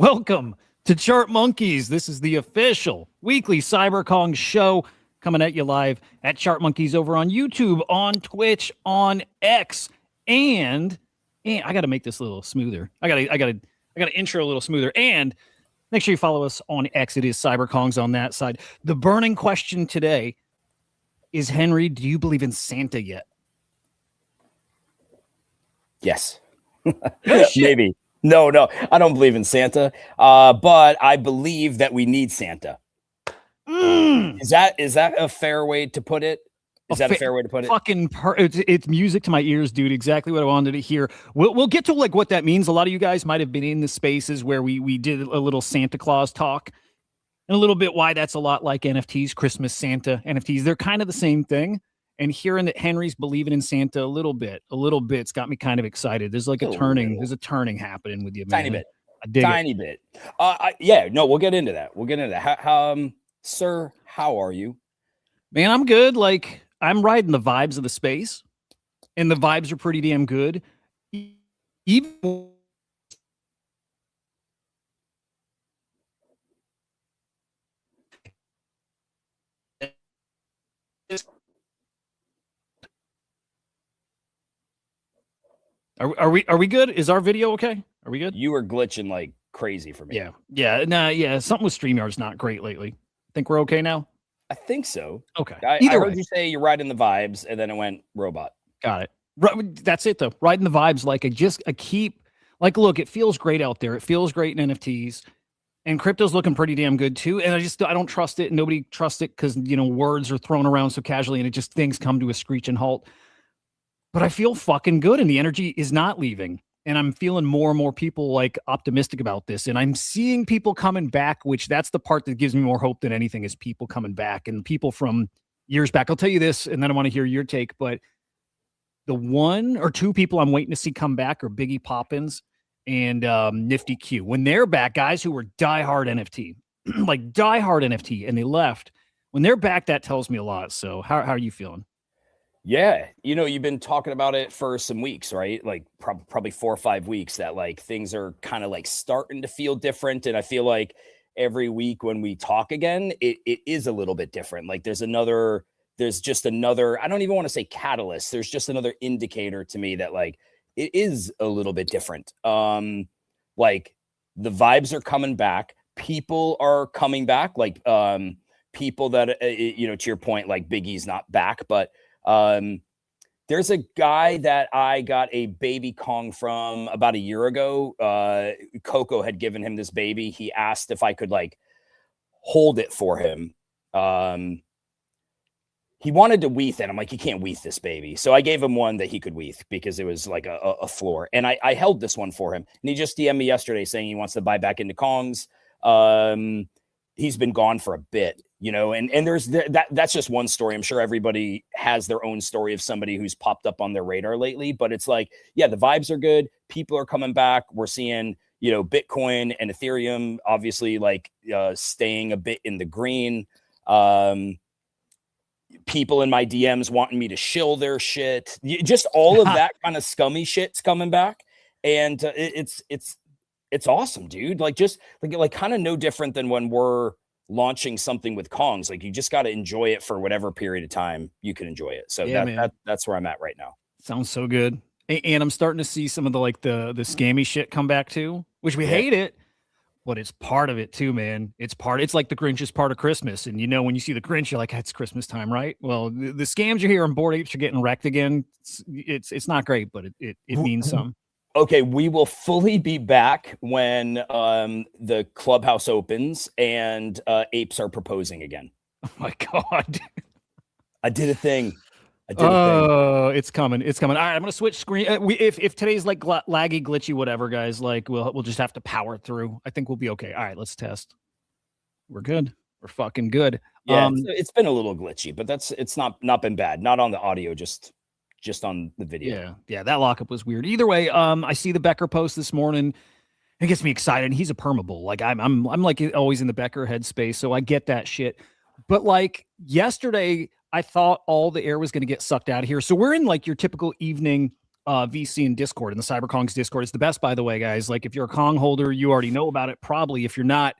welcome to Chart Monkeys. This is the official weekly CyberKong show coming at you live at Chart Monkeys over on YouTube, on Twitch, on X, and I got to make this a little smoother. I got to intro a little smoother, and make sure you follow us on X. It is CyberKongs on that side. The burning question today is, Henry, do you believe in Santa yet? Yes. Maybe. No, I don't believe in Santa. But I believe that we need Santa. Is that a fair way to put it? Is that a fair way to put it? It's music to my ears, dude. Exactly what I wanted to hear. We'll get to like what that means. A lot of you guys might have been in the spaces where we did a little Santa Claus talk, and a little bit why that's a lot like NFTs, Christmas Santa NFTs. They're kind of the same thing. And hearing that Henry's believing in Santa a little bit's got me kind of excited. There's like a turning happening with you, man. Tiny bit. Yeah, no, we'll get into that. How, sir, how are you? Man, I'm good. Like, I'm riding the vibes of the space, and the vibes are pretty damn good. Even Are we good? Is our video okay? Are we good? You were glitching like crazy for me. Yeah. Something with StreamYard's not great lately. Think we're okay now? I think so. Okay. I heard you say you're riding the vibes, and then it went robot. Got it. That's it though. Riding the vibes, look, it feels great out there. It feels great in NFTs, and crypto's looking pretty damn good too. And I don't trust it. Nobody trusts it because words are thrown around so casually, and it just things come to a screeching halt. But I feel fucking good, and the energy is not leaving. And I'm feeling more and more people like optimistic about this. And I'm seeing people coming back, which that's the part that gives me more hope than anything, is people coming back and people from years back. I'll tell you this, and then I want to hear your take. But the one or two people I'm waiting to see come back are Biggie Poppins and Nifty Q. When they're back, guys who were diehard NFT, like diehard NFT, and they left. When they're back, that tells me a lot. So how are you feeling? Yeah, you've been talking about it for some weeks, right? Like probably 4 or 5 weeks, that like things are kind of like starting to feel different. And I feel like every week when we talk again, it is a little bit different. Like there's just another, I don't even want to say catalyst. There's just another indicator to me that like it is a little bit different. Like the vibes are coming back. People are coming back. Like people that, to your point, like Biggie's not back, but there's a guy that I got a baby Kong from about a year ago. Coco had given him this baby. He asked if I could like hold it for him. He wanted to weeth it. I'm like, you can't weeth this baby. So I gave him one that he could weeth because it was like a floor. And I held this one for him. And he just DM'd me yesterday saying he wants to buy back into Kongs. He's been gone for a bit, and there's that's just one story. I'm sure everybody has their own story of somebody who's popped up on their radar lately, but it's like, yeah, the vibes are good. People are coming back. We're seeing, Bitcoin and Ethereum, obviously like staying a bit in the green. People in my DMs wanting me to shill their shit. Just all of that kind of scummy shit's coming back. And it's awesome, dude. Like just like kind of no different than when we're launching something with Kongs. Like you just got to enjoy it for whatever period of time you can enjoy it. So that's where I'm at right now. Sounds so good. And I'm starting to see some of the scammy shit come back too, which we hate it, but it's part of it too, man. It's like the Grinch is part of Christmas. And when you see the Grinch, you're like, it's Christmas time, right? Well, the scams you're hearing, Bored Apes are getting wrecked again. It's not great, but it means some. Okay, we will fully be back when the clubhouse opens and apes are proposing again. Oh my God. I did a thing. It's coming. All right, I'm gonna switch screen. If today's like laggy, glitchy, whatever, guys, like we'll just have to power through. I think we'll be okay. All right, let's test. We're good. We're fucking good. Yeah, it's been a little glitchy, but it's not been bad. Not on the audio, just on the video. Yeah, that lockup was weird. Either way, I see the Becker post this morning. It gets me excited. He's a permable. Like I'm like always in the Becker headspace, so I get that shit. But like yesterday, I thought all the air was going to get sucked out of here. So we're in like your typical evening VC in Discord, in the CyberKongz Discord. It's the best, by the way, guys. Like, if you're a Kong holder, you already know about it. Probably. If you're not,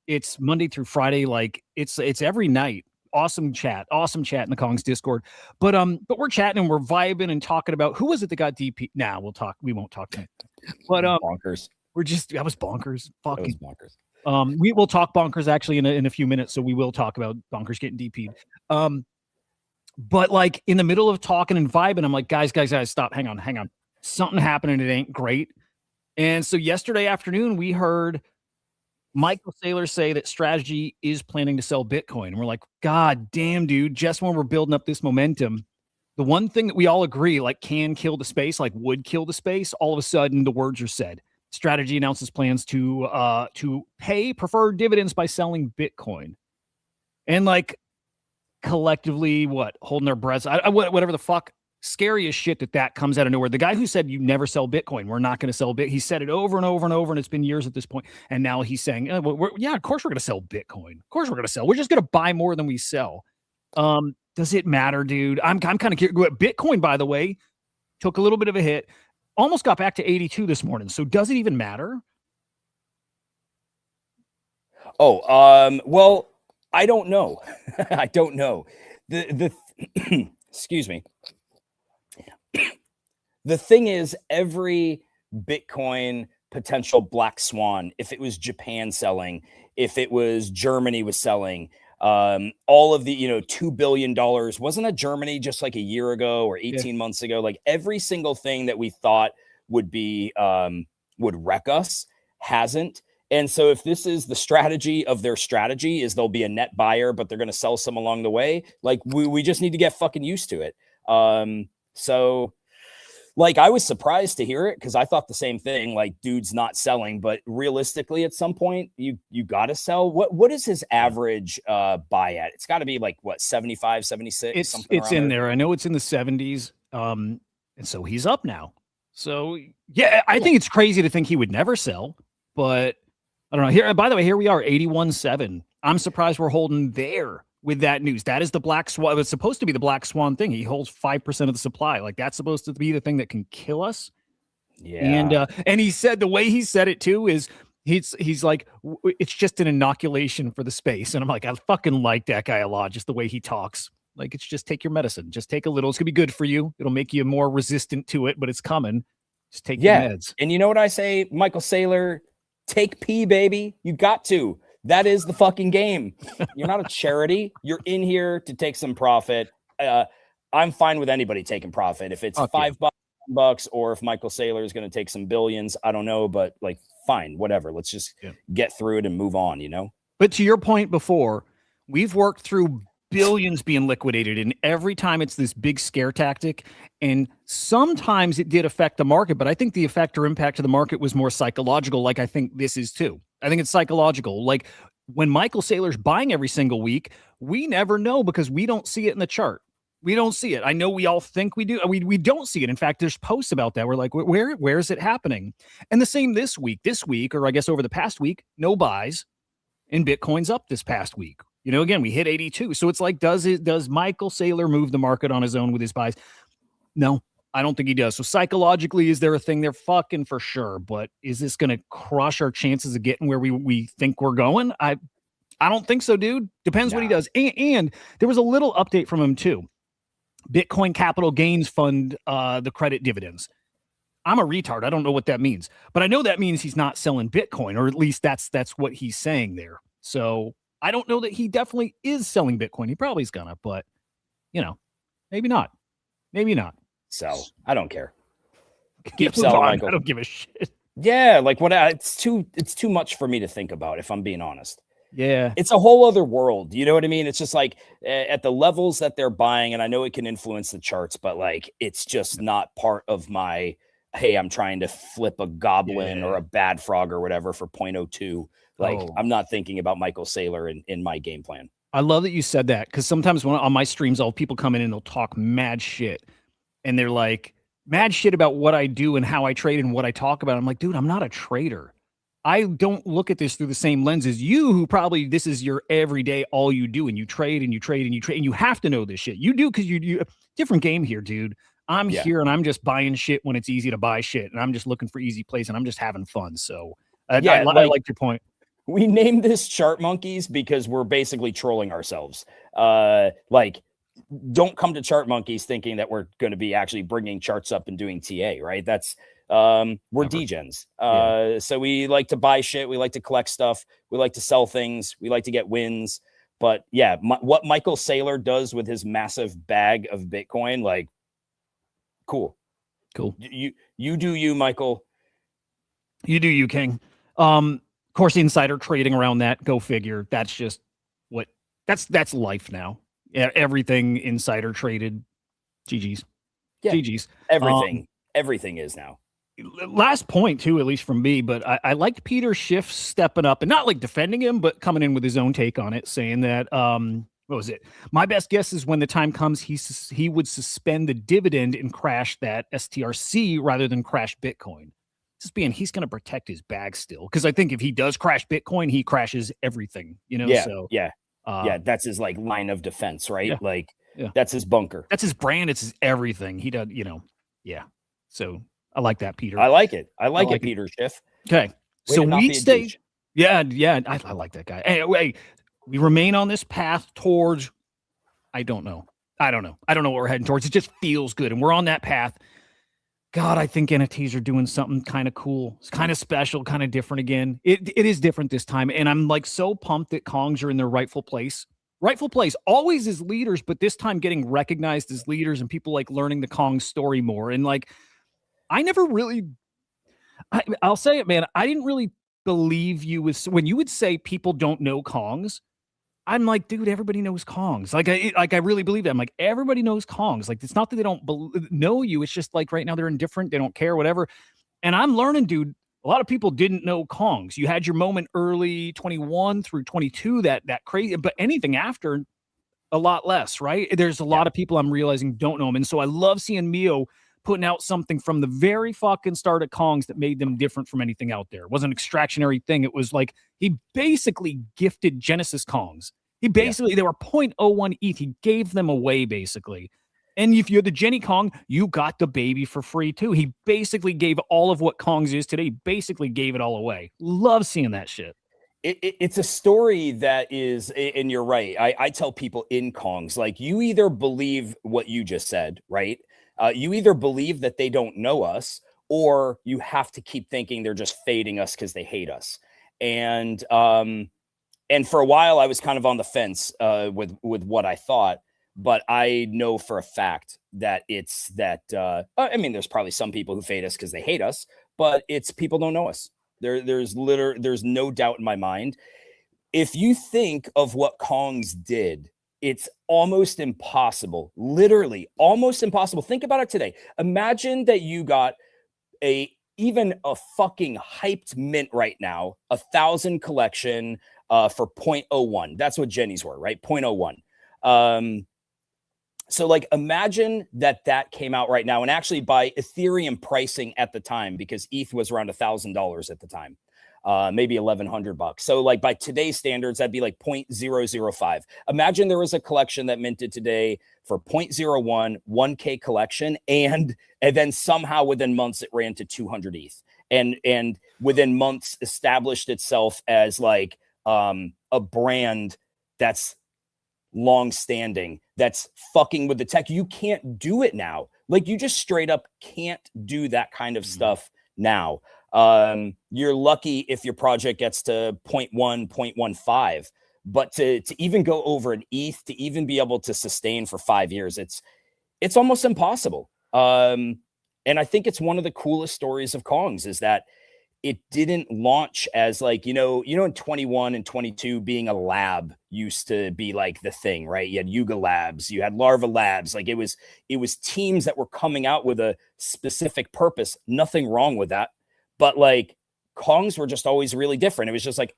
it's Monday through Friday. Like, it's every night. Awesome chat in the Kongs Discord. But we're chatting and we're vibing and talking about who was it that got DP. Nah, we won't talk to him. But bonkers. That was bonkers. Fucking bonkers. We will talk bonkers actually in a few minutes, so we will talk about bonkers getting DP'd. But like in the middle of talking and vibing, I'm like, guys, stop, hang on. Something happened and it ain't great. And so yesterday afternoon, we heard Michael Saylor say that Strategy is planning to sell Bitcoin. And we're like, God damn, dude, just when we're building up this momentum, the one thing that we all agree, like, can kill the space, like would kill the space, all of a sudden the words are said. Strategy announces plans to pay preferred dividends by selling Bitcoin. And like collectively, holding their breaths, whatever the fuck, scary as shit that comes out of nowhere. The guy who said you never sell Bitcoin, we're not going to sell Bitcoin. He said it over and over and over, and it's been years at this point. And now he's saying, yeah, of course we're going to sell Bitcoin. Of course we're going to sell. We're just going to buy more than we sell. Does it matter, dude? I'm kind of curious. Bitcoin, by the way, took a little bit of a hit. Almost got back to 82 this morning. So does it even matter? Well, I don't know. I don't know. The excuse me. The thing is, every Bitcoin potential black swan, if it was Japan selling, if it was Germany was selling, all of the, $2 billion, wasn't that Germany just like a year ago or 18 months ago? Like every single thing that we thought would be, would wreck us hasn't. And so if this is the strategy of their strategy is they'll be a net buyer, but they're going to sell some along the way. Like we just need to get fucking used to it. So like, I was surprised to hear it because I thought the same thing, like dude's not selling, but realistically at some point you got to sell. What is his average buy at? It's got to be like what, 75, 76? It's in there. I know it's in the 70s. And so he's up now. So yeah, I think it's crazy to think he would never sell, but I don't know. Here, by the way, here we are, 81.7. I'm surprised we're holding there with that news. That is the black swan. It's supposed to be the black swan thing. He holds 5% of the supply. Like that's supposed to be the thing that can kill us. Yeah. And he said the way he said it too is he's like, it's just an inoculation for the space. And I'm like, I fucking like that guy a lot. Just the way he talks. Like, it's just take your medicine. Just take a little. It's gonna be good for you. It'll make you more resistant to it, but it's coming. Just take your meds. And you know what I say, Michael Saylor? Take P, baby. You got to. That is the fucking game. You're not a charity. You're in here to take some profit. I'm fine with anybody taking profit. If it's $5 or if Michael Saylor is going to take some billions, I don't know, but like, fine, whatever. Let's just get through it and move on, But to your point before, we've worked through billions being liquidated, and every time it's this big scare tactic, and sometimes it did affect the market, but I think the effect or impact to the market was more psychological, like I think this is too. I think it's psychological. Like when Michael Saylor's buying every single week, we never know because we don't see it in the chart. We don't see it. I know we all think we do. We don't see it. In fact, there's posts about that. We're like, where is it happening? And the same this week, or I guess over the past week, no buys, and Bitcoin's up this past week. Again, we hit 82. So it's like, does Michael Saylor move the market on his own with his buys? No, I don't think he does. So psychologically, is there a thing there? Fucking for sure. But is this going to crush our chances of getting where we think we're going? I don't think so, dude. Depends what he does. And there was a little update from him too. Bitcoin Capital Gains Fund, the credit dividends. I'm a retard. I don't know what that means, but I know that means he's not selling Bitcoin, or at least that's what he's saying there. So I don't know that he definitely is selling Bitcoin. He probably is gonna, but maybe not. Maybe not. Sell. I don't care. Keep selling, Michael. I don't give a shit. Yeah, like it's too much for me to think about, if I'm being honest. Yeah. It's a whole other world. You know what I mean? It's just like at the levels that they're buying, and I know it can influence the charts, but like it's just not part of my, hey, I'm trying to flip a goblin or a bad frog or whatever for 0.02. Like I'm not thinking about Michael Saylor in my game plan. I love that you said that, because sometimes on my streams, I'll have people come in and they'll talk mad shit. And they're like, mad shit about what I do and how I trade and what I talk about. I'm like, dude, I'm not a trader. I don't look at this through the same lens as you, who probably this is your everyday, all you do, and you trade and you trade and you trade, and you have to know this shit. You do because you different game here, dude. I'm Yeah. here and I'm just buying shit when it's easy to buy shit, and I'm just looking for easy plays and I'm just having fun. So I like your point. We named this Chart Monkeys because we're basically trolling ourselves. Like, don't come to Chart Monkeys thinking that we're going to be actually bringing charts up and doing TA, right? That's we're Never. degens. Yeah. So we like to buy shit. We like to collect stuff. We like to sell things. We like to get wins. But yeah, what Michael Saylor does with his massive bag of Bitcoin, like, cool. You do you, Michael. You do you, King. Of course, insider trading around that. Go figure. That's just what that's life now. Yeah, everything insider traded. GG's. Yeah. GG's. Everything is now. Last point too, at least from me, but I liked Peter Schiff stepping up and not like defending him, but coming in with his own take on it, saying that what was it? My best guess is when the time comes, he would suspend the dividend and crash that STRC rather than crash Bitcoin. Just being he's going to protect his bag still, because I think if he does crash Bitcoin, he crashes everything. You know, yeah, so yeah, that's his like line of defense, right? Yeah, like, yeah. That's his bunker. That's his brand. It's his everything. He does, you know. Yeah. So I like that, Peter. I like it. I like it, Peter Schiff. Okay. Way so to not we be a stay. douche. Yeah. I like that guy. Anyway, we remain on this path towards. I don't know what we're heading towards. It just feels good, and we're on that path. God, I think NFTs are doing something kind of cool. It's kind of special, kind of different again. It is different this time, and I'm like so pumped that Kongs are in their rightful place. Rightful place, always as leaders, but this time getting recognized as leaders and people like learning the Kong story more. And like, I never really, I'll say it, man. I didn't really believe you when you would say people don't know Kongs. I'm like, dude, everybody knows Kongs. I really believe that. I'm like, everybody knows Kongs. Like, it's not that they don't know you. It's just like right now they're indifferent. They don't care, whatever. And I'm learning, dude. A lot of people didn't know Kongs. You had your moment early 21 through 22, that crazy, but anything after, a lot less, right? There's a lot of people I'm realizing don't know them. And so I love seeing Mio putting out something from the very fucking start of Kongs that made them different from anything out there. It wasn't an extractionary thing. It was like he basically gifted Genesis Kongs. He basically, they were 0.01 ETH. He gave them away basically. And if you're the Jenny Kong, you got the baby for free too. He basically gave all of what Kongs is today, basically gave it all away. Love seeing that shit. It's a story that is, and you're right. I tell people in Kongs, like, you either believe what you just said, right? You either believe that they don't know us, or you have to keep thinking they're just fading us because they hate us. And for a while, I was kind of on the fence with what I thought. But I know for a fact that it's that, I mean, there's probably some people who fade us because they hate us, but it's people don't know us. There's no doubt in my mind. If you think of what Kongs did, it's almost impossible, literally almost impossible. Think about it today. Imagine that you got even a fucking hyped mint right now, 1,000 collection for 0.01. That's what Jenny's were, right? 0.01. So like, imagine that came out right now, and actually by Ethereum pricing at the time, because ETH was around $1,000 at the time, maybe $1,100. So like by today's standards, that'd be like 0.005. Imagine there was a collection that minted today for 0.01, 1K collection. And then somehow within months, it ran to 200 ETH and within months established itself as like a brand that's long-standing, that's fucking with the tech. You can't do it now. Like, you just straight up can't do that kind of stuff now. You're lucky if your project gets to 0.1, 0.15, but to even go over an ETH, to even be able to sustain for 5 years, it's almost impossible. And I think it's one of the coolest stories of Kongs is that it didn't launch as like, in 21 and 22 being a lab used to be like the thing, right? You had Yuga Labs, you had Larva Labs. Like, it was teams that were coming out with a specific purpose. Nothing wrong with that. But like, Kongs were just always really different. It was just like,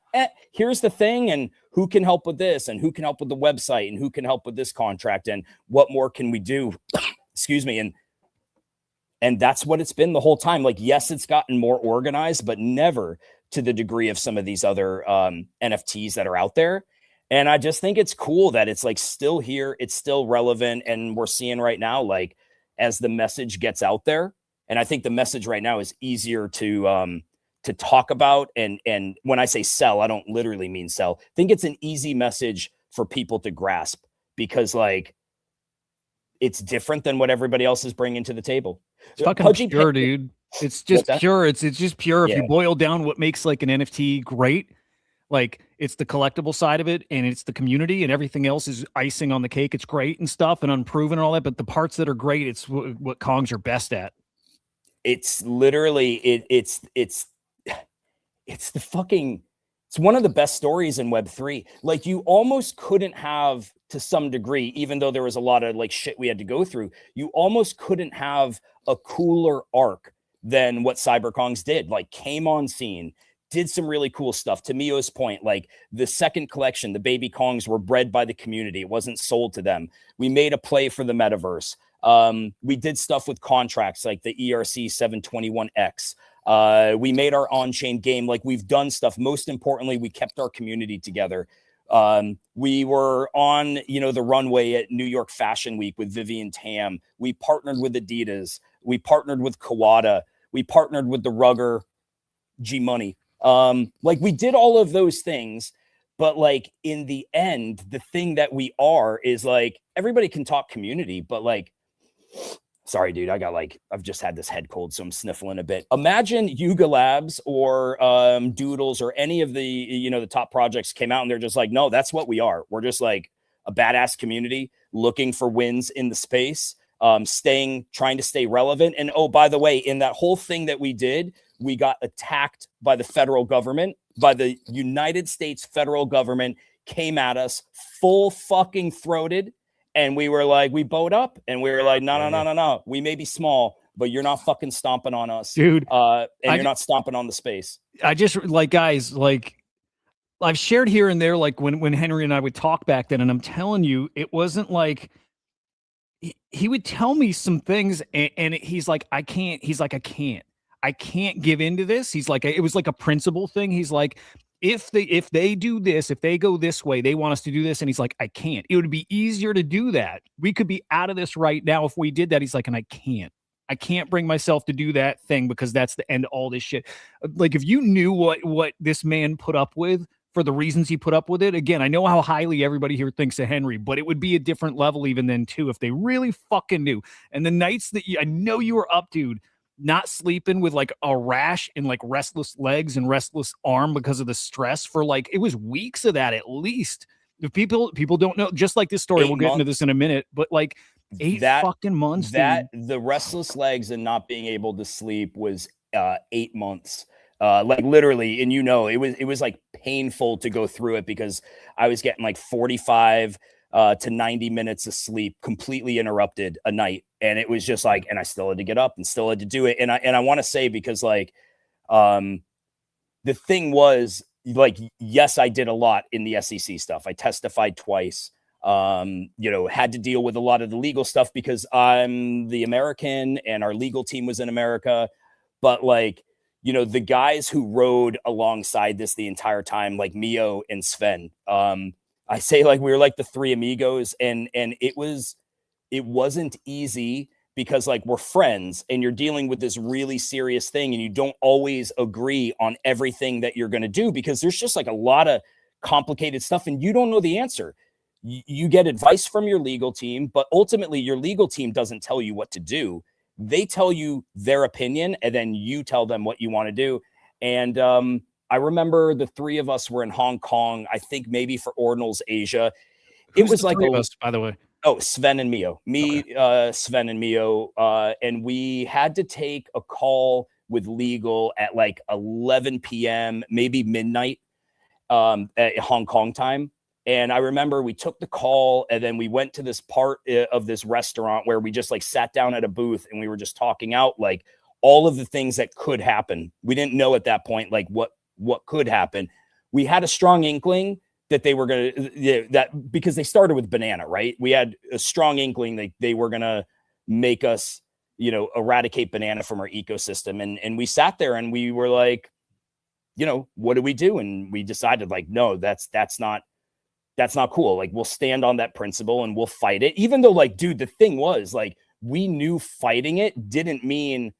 here's the thing, and who can help with this, and who can help with the website, and who can help with this contract, and what more can we do? Excuse me. And that's what it's been the whole time. Like, yes, it's gotten more organized, but never to the degree of some of these other NFTs that are out there. And I just think it's cool that it's like still here. It's still relevant. And we're seeing right now, like, as the message gets out there. And I think the message right now is easier to talk about. And when I say sell, I don't literally mean sell. I think it's an easy message for people to grasp because like it's different than what everybody else is bringing to the table. It's fucking pure, dude. It's just pure. It's just pure. Yeah. If you boil down what makes like an NFT great, like it's the collectible side of it and it's the community and everything else is icing on the cake. It's great and stuff and unproven and all that. But the parts that are great, it's what Kongs are best at. It's literally it's the fucking, it's one of the best stories in Web3. Like you almost couldn't have, to some degree, even though there was a lot of like shit we had to go through, you almost couldn't have a cooler arc than what CyberKongs did. Like came on scene, did some really cool stuff. To Mio's point, like the second collection, the baby Kongs were bred by the community. It wasn't sold to them. We made a play for the metaverse. We did stuff with contracts like the ERC 721X. We made our on-chain game. Like we've done stuff. Most importantly, we kept our community together. We were on, the runway at New York Fashion Week with Vivian Tam. We partnered with Adidas. We partnered with Kawada. We partnered with the Rugger, G Money. Like we did all of those things, but like in the end, the thing that we are is like, everybody can talk community, but like, sorry, dude, I've just had this head cold, so I'm sniffling a bit. Imagine Yuga Labs or Doodles or any of the, the top projects came out and they're just like, no, that's what we are. We're just like a badass community looking for wins in the space, trying to stay relevant. And oh, by the way, in that whole thing that we did, we got attacked by the federal government, by the United States federal government, came at us full fucking throated. And we were like, we bowed up and we were like, no. We may be small, but you're not fucking stomping on us, dude. You're not stomping on the space. I just like, guys, like I've shared here and there, like when Henry and I would talk back then, and I'm telling you, it wasn't like he would tell me some things and he's like, I can't give into this. He's like, it was like a principle thing. He's like, if they do this, if they go this way, they want us to do this. And he's like, I can't. It would be easier to do that. We could be out of this right now if we did that. He's like, and I can't bring myself to do that thing because that's the end of all this shit. Like if you knew what this man put up with for the reasons he put up with it, again, I know how highly everybody here thinks of Henry, but it would be a different level even then too if they really fucking knew. And the nights that I know you were up, dude, not sleeping with like a rash and like restless legs and restless arm because of the stress for like, it was weeks of that at least. If people don't know, just like this story, we'll get into this in a minute, but like fucking months. That the restless legs and not being able to sleep was 8 months. Like literally, and it was like painful to go through it because I was getting like 45 to 90 minutes of sleep completely interrupted a night. And it was just like, and I still had to get up and still had to do it. And I want to say, because like, the thing was like, yes, I did a lot in the SEC stuff. I testified twice, had to deal with a lot of the legal stuff because I'm the American and our legal team was in America. But like, the guys who rode alongside this the entire time, like Mio and Sven, I say like we were like the three amigos, and it wasn't easy because like we're friends and you're dealing with this really serious thing and you don't always agree on everything that you're going to do because there's just like a lot of complicated stuff and you don't know the answer. You get advice from your legal team, but ultimately your legal team doesn't tell you what to do. They tell you their opinion and then you tell them what you want to do. And I remember the three of us were in Hong Kong, I think maybe for Ordinals Asia. It was like us, by the way. Oh, Sven and Mio. Sven and Mio. And we had to take a call with legal at like 11 p.m., maybe midnight at Hong Kong time. And I remember we took the call and then we went to this part of this restaurant where we just like sat down at a booth and we were just talking out like all of the things that could happen. We didn't know at that point, like what could happen. We had a strong inkling that they were going to, that because they started with banana, right? We had a strong inkling they were going to make us, eradicate banana from our ecosystem. And we sat there and we were like, what do we do? And we decided like, no, that's not cool. Like we'll stand on that principle and we'll fight it. Even though like, dude, the thing was like, we knew fighting it didn't mean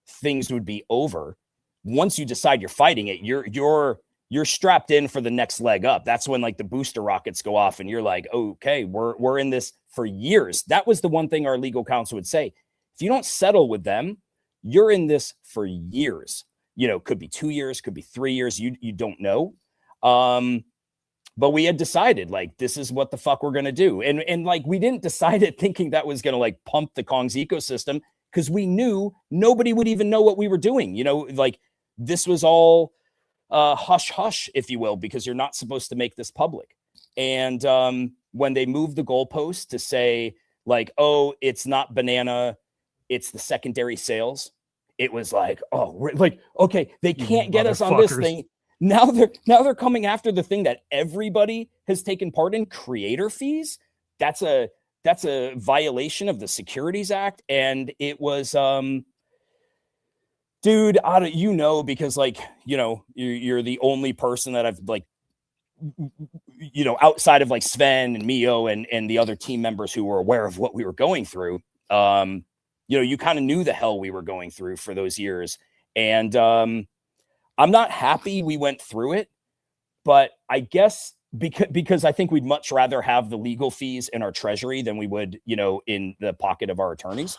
things would be over. Once you decide you're fighting it, you're strapped in for the next leg up. That's when like the booster rockets go off and you're like, okay, we're in this for years. That was the one thing our legal counsel would say. If you don't settle with them, you're in this for years. You know, could be 2 years, could be 3 years. You don't know. But we had decided like, this is what the fuck we're going to do. And like, we didn't decide it thinking that was going to like pump the Kong's ecosystem, because we knew nobody would even know what we were doing. You know, like this was all hush hush, if you will, because you're not supposed to make this public. And when they moved the goalpost to say like, oh, it's not banana, it's the secondary sales, it was like, oh, we're like, okay, they can't get us on this thing. Now they're coming after the thing that everybody has taken part in, creator fees. That's a violation of the Securities Act. And it was dude, you know, because like, you know, you're the only person that I've like, you know, outside of like Sven and Mio and the other team members who were aware of what we were going through. You know, you kind of knew the hell we were going through for those years. And I'm not happy we went through it, but I guess because I think we'd much rather have the legal fees in our treasury than we would, you know, in the pocket of our attorneys.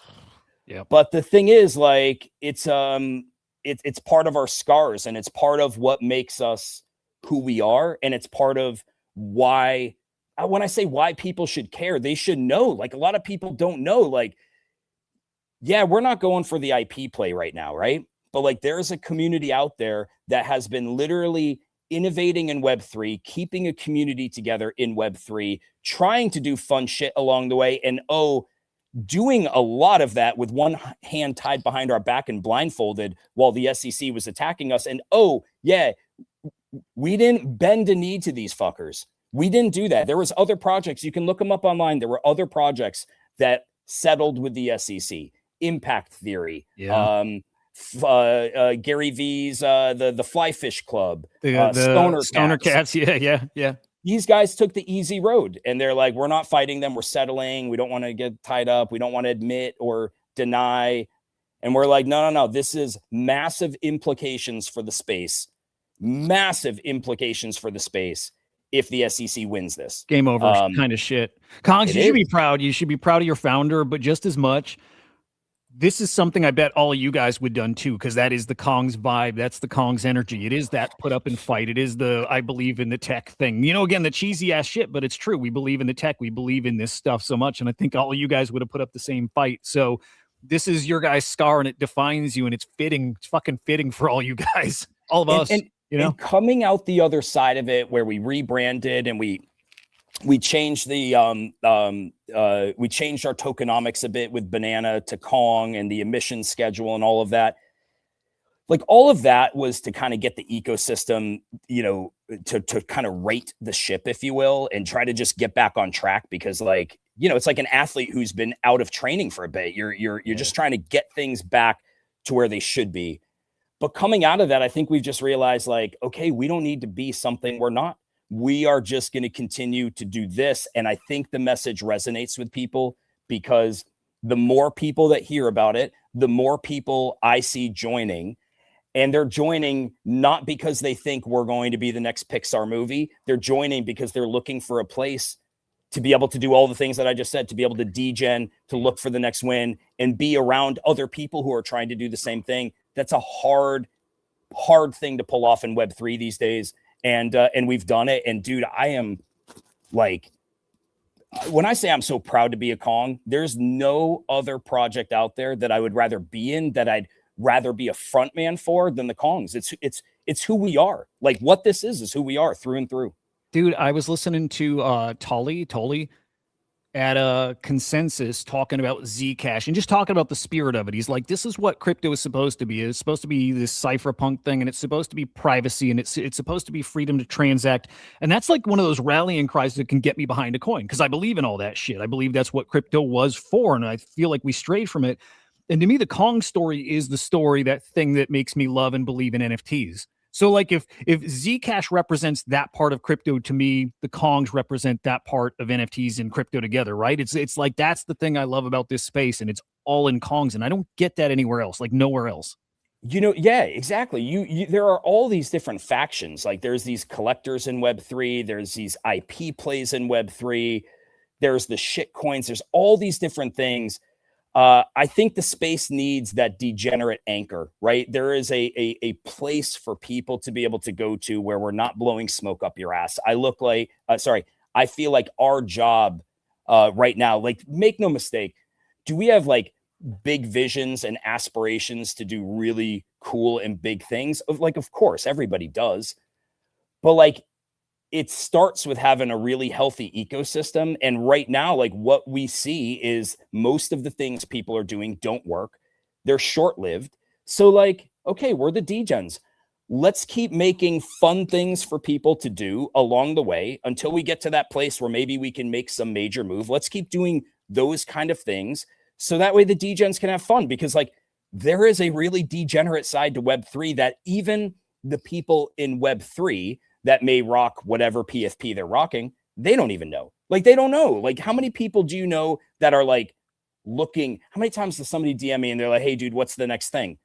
Yeah. But the thing is, like, it's part of our scars, and it's part of what makes us who we are. And it's part of why, when I say why people should care, they should know. Like, a lot of people don't know, like, yeah, we're not going for the IP play right now, right? But like, there's a community out there that has been literally innovating in Web3, keeping a community together in Web3, trying to do fun shit along the way. And doing a lot of that with one hand tied behind our back and blindfolded while the SEC was attacking us. And yeah, we didn't bend a knee to these fuckers. We didn't do that. There was other projects. You can look them up online. There were other projects that settled with the SEC. Impact Theory. Yeah. Gary V's the Fly Fish Club, the Stoner Cats. Yeah. These guys took the easy road, and they're like, we're not fighting them, we're settling, we don't want to get tied up, we don't want to admit or deny. And we're like, no, this is massive implications for the space, if the SEC wins this. Game over kind of shit. Kongs, you should be proud. You should be proud of your founder, but just as much, this is something I bet all of you guys would done too, because that is the Kong's vibe. That's the Kong's energy. It is that put up and fight. It is the I believe in the tech thing. You know, again, the cheesy ass shit, but it's true. We believe in the tech. We believe in this stuff so much. And I think all of you guys would have put up the same fight. So this is your guys' scar, and it defines you, and it's fitting. It's fucking fitting for all you guys, all of us. You know, and coming out the other side of it, where we rebranded and we changed the we changed our tokenomics a bit with Banana to Kong and the emission schedule and all of that. Like, all of that was to kind of get the ecosystem, you know, to kind of rate the ship, if you will, and try to just get back on track, because, like, you know, it's like an athlete who's been out of training for a bit. You're just trying to get things back to where they should be. But coming out of that, I think we've just realized, like, okay, we don't need to be something we're not. We are just going to continue to do this. And I think the message resonates with people, because the more people that hear about it, the more people I see joining. And they're joining not because they think we're going to be the next Pixar movie. They're joining because they're looking for a place to be able to do all the things that I just said, to be able to degen, to look for the next win, and be around other people who are trying to do the same thing. That's a hard thing to pull off in Web3 these days. And we've done it. And dude, I am like, when I say I'm so proud to be a Kong, there's no other project out there that I would rather be in, that I'd rather be a front man for, than the Kongs. It's who we are. Like, what this is who we are through and through. Dude, I was listening to Tully at a Consensus talking about Zcash and just talking about the spirit of it. He's like, this is what crypto is supposed to be. It's supposed to be this cypherpunk thing, and it's supposed to be privacy, and it's supposed to be freedom to transact. And that's like one of those rallying cries that can get me behind a coin, because I believe in all that shit. I believe that's what crypto was for, and I feel like we strayed from it. And to me, the Kong story is the story, that thing that makes me love and believe in NFTs. So like if Zcash represents that part of crypto, to me, the Kongs represent that part of NFTs and crypto together, right? It's like that's the thing I love about this space, and it's all in Kongs, and I don't get that anywhere else, like nowhere else. Yeah, exactly. There are all these different factions. Like there's these collectors in Web3, there's these IP plays in Web3, there's the shit coins, there's all these different things. I think the space needs that degenerate anchor, right? There is a place for people to be able to go to where we're not blowing smoke up your ass. I feel like our job right now, like, make no mistake, do we have like big visions and aspirations to do really cool and big things? Like, of course, everybody does. But like, it starts with having a really healthy ecosystem. And right now, like what we see is most of the things people are doing don't work. They're short-lived. So like, okay, we're the degens. Let's keep making fun things for people to do along the way until we get to that place where maybe we can make some major move. Let's keep doing those kind of things. So that way the degens can have fun, because like there is a really degenerate side to Web3 that even the people in Web3 that may rock whatever PFP they're rocking, they don't even know. Like, they don't know. Like, how many people do you know that are like looking? How many times does somebody DM me and they're like, hey, dude, what's the next thing?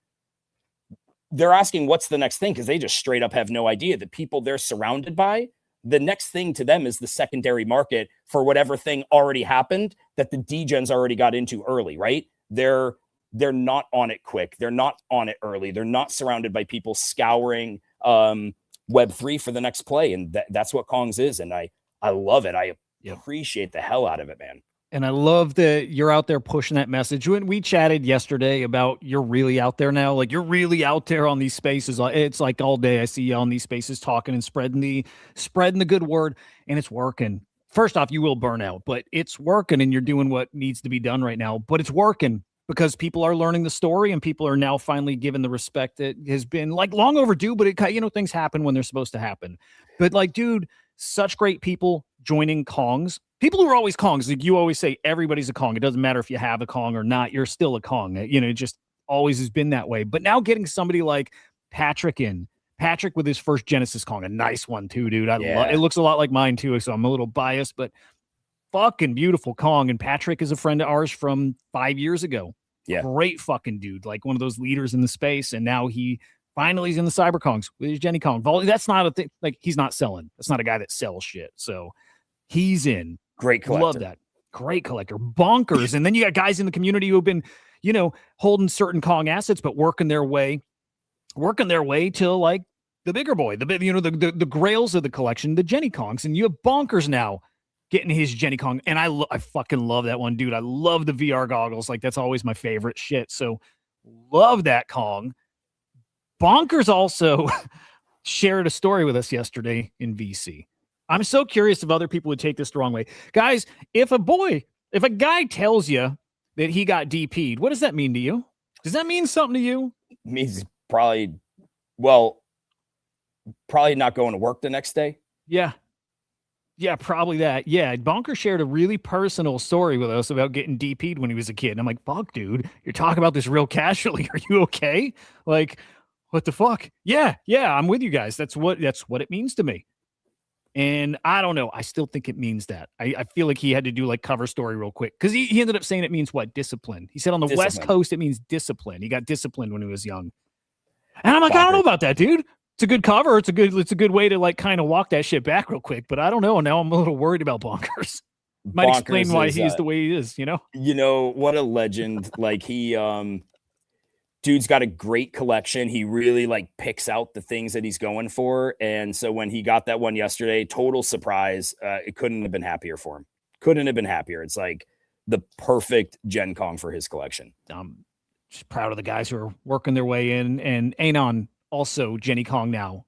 They're asking what's the next thing because they just straight up have no idea. The people they're surrounded by, the next thing to them is the secondary market for whatever thing already happened that the degens already got into early, right? They're not on it quick. They're not on it early. They're not surrounded by people scouring Web3 for the next play. And that's what Kongs is. And I love it. I appreciate the hell out of it, man. And I love that you're out there pushing that message. When we chatted yesterday about you're really out there now, like you're really out there on these spaces. It's like all day I see you on these spaces talking and spreading the good word, and it's working. First off, you will burn out, but it's working, and you're doing what needs to be done right now. But it's working because people are learning the story, and people are now finally given the respect that has been like long overdue. But it, things happen when they're supposed to happen. But like, dude, such great people joining Kongs. People who are always Kongs, like you always say, everybody's a Kong. It doesn't matter if you have a Kong or not. You're still a Kong. It just always has been that way. But now getting somebody like Patrick with his first Genesis Kong, a nice one too, dude. It looks a lot like mine too, so I'm a little biased, but fucking beautiful Kong. And Patrick is a friend of ours from 5 years ago. Yeah. Great fucking dude. Like one of those leaders in the space. And now finally he's in the Cyber Kongs with his Jenny Kong. That's not a thing. Like, he's not selling. That's not a guy that sells shit. So he's in. Great collector. Love that. Great collector. Bonkers. And then you got guys in the community who have been, holding certain Kong assets, but working their way to like the bigger boy, the grails of the collection, the Jenny Kongs. And you have Bonkers now getting his Jenny Kong. And I fucking love that one, dude. I love the VR goggles. Like, that's always my favorite shit. So love that Kong. Bonkers also shared a story with us yesterday in VC. I'm so curious if other people would take this the wrong way. Guys, if a guy tells you that he got DP'd, what does that mean to you? Does that mean something to you? It means probably not going to work the next day. Yeah. Yeah, probably that. Yeah, Bonker shared a really personal story with us about getting DP'd when he was a kid. And I'm like, fuck, dude, you're talking about this real casually. Are you okay? Like, what the fuck? Yeah, I'm with you guys. That's what it means to me. And I don't know. I still think it means that. I feel like he had to do like cover story real quick because he ended up saying it means what? Discipline. He said on the West Coast, it means discipline. He got disciplined when he was young. And I'm like, I don't know about that, dude. It's a good cover. It's a good way to like kind of walk that shit back real quick. But I don't know. Now I'm a little worried about Bonkers. Might explain why he's the way he is, What a legend. Like dude's got a great collection. He really like picks out the things that he's going for. And so when he got that one yesterday, total surprise. It couldn't have been happier for him. Couldn't have been happier. It's like the perfect Gen Kong for his collection. I'm just proud of the guys who are working their way in. And Anon, also Jenny Kong now.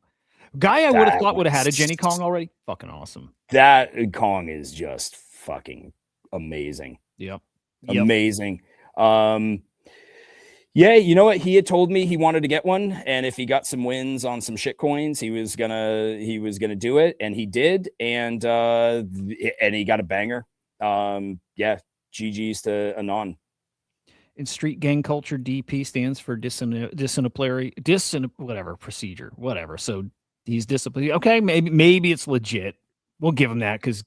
Guy I would have thought would have had a Jenny Kong already. Fucking awesome. That Kong is just fucking amazing. Yep. Amazing. Yeah, you know what? He had told me he wanted to get one, and if he got some wins on some shit coins, he was gonna do it, and he did, and he got a banger. Yeah, GG's to Anon. In street gang culture, DP stands for disciplinary, whatever procedure, whatever. So he's disciplined. Okay, maybe it's legit. We'll give him that because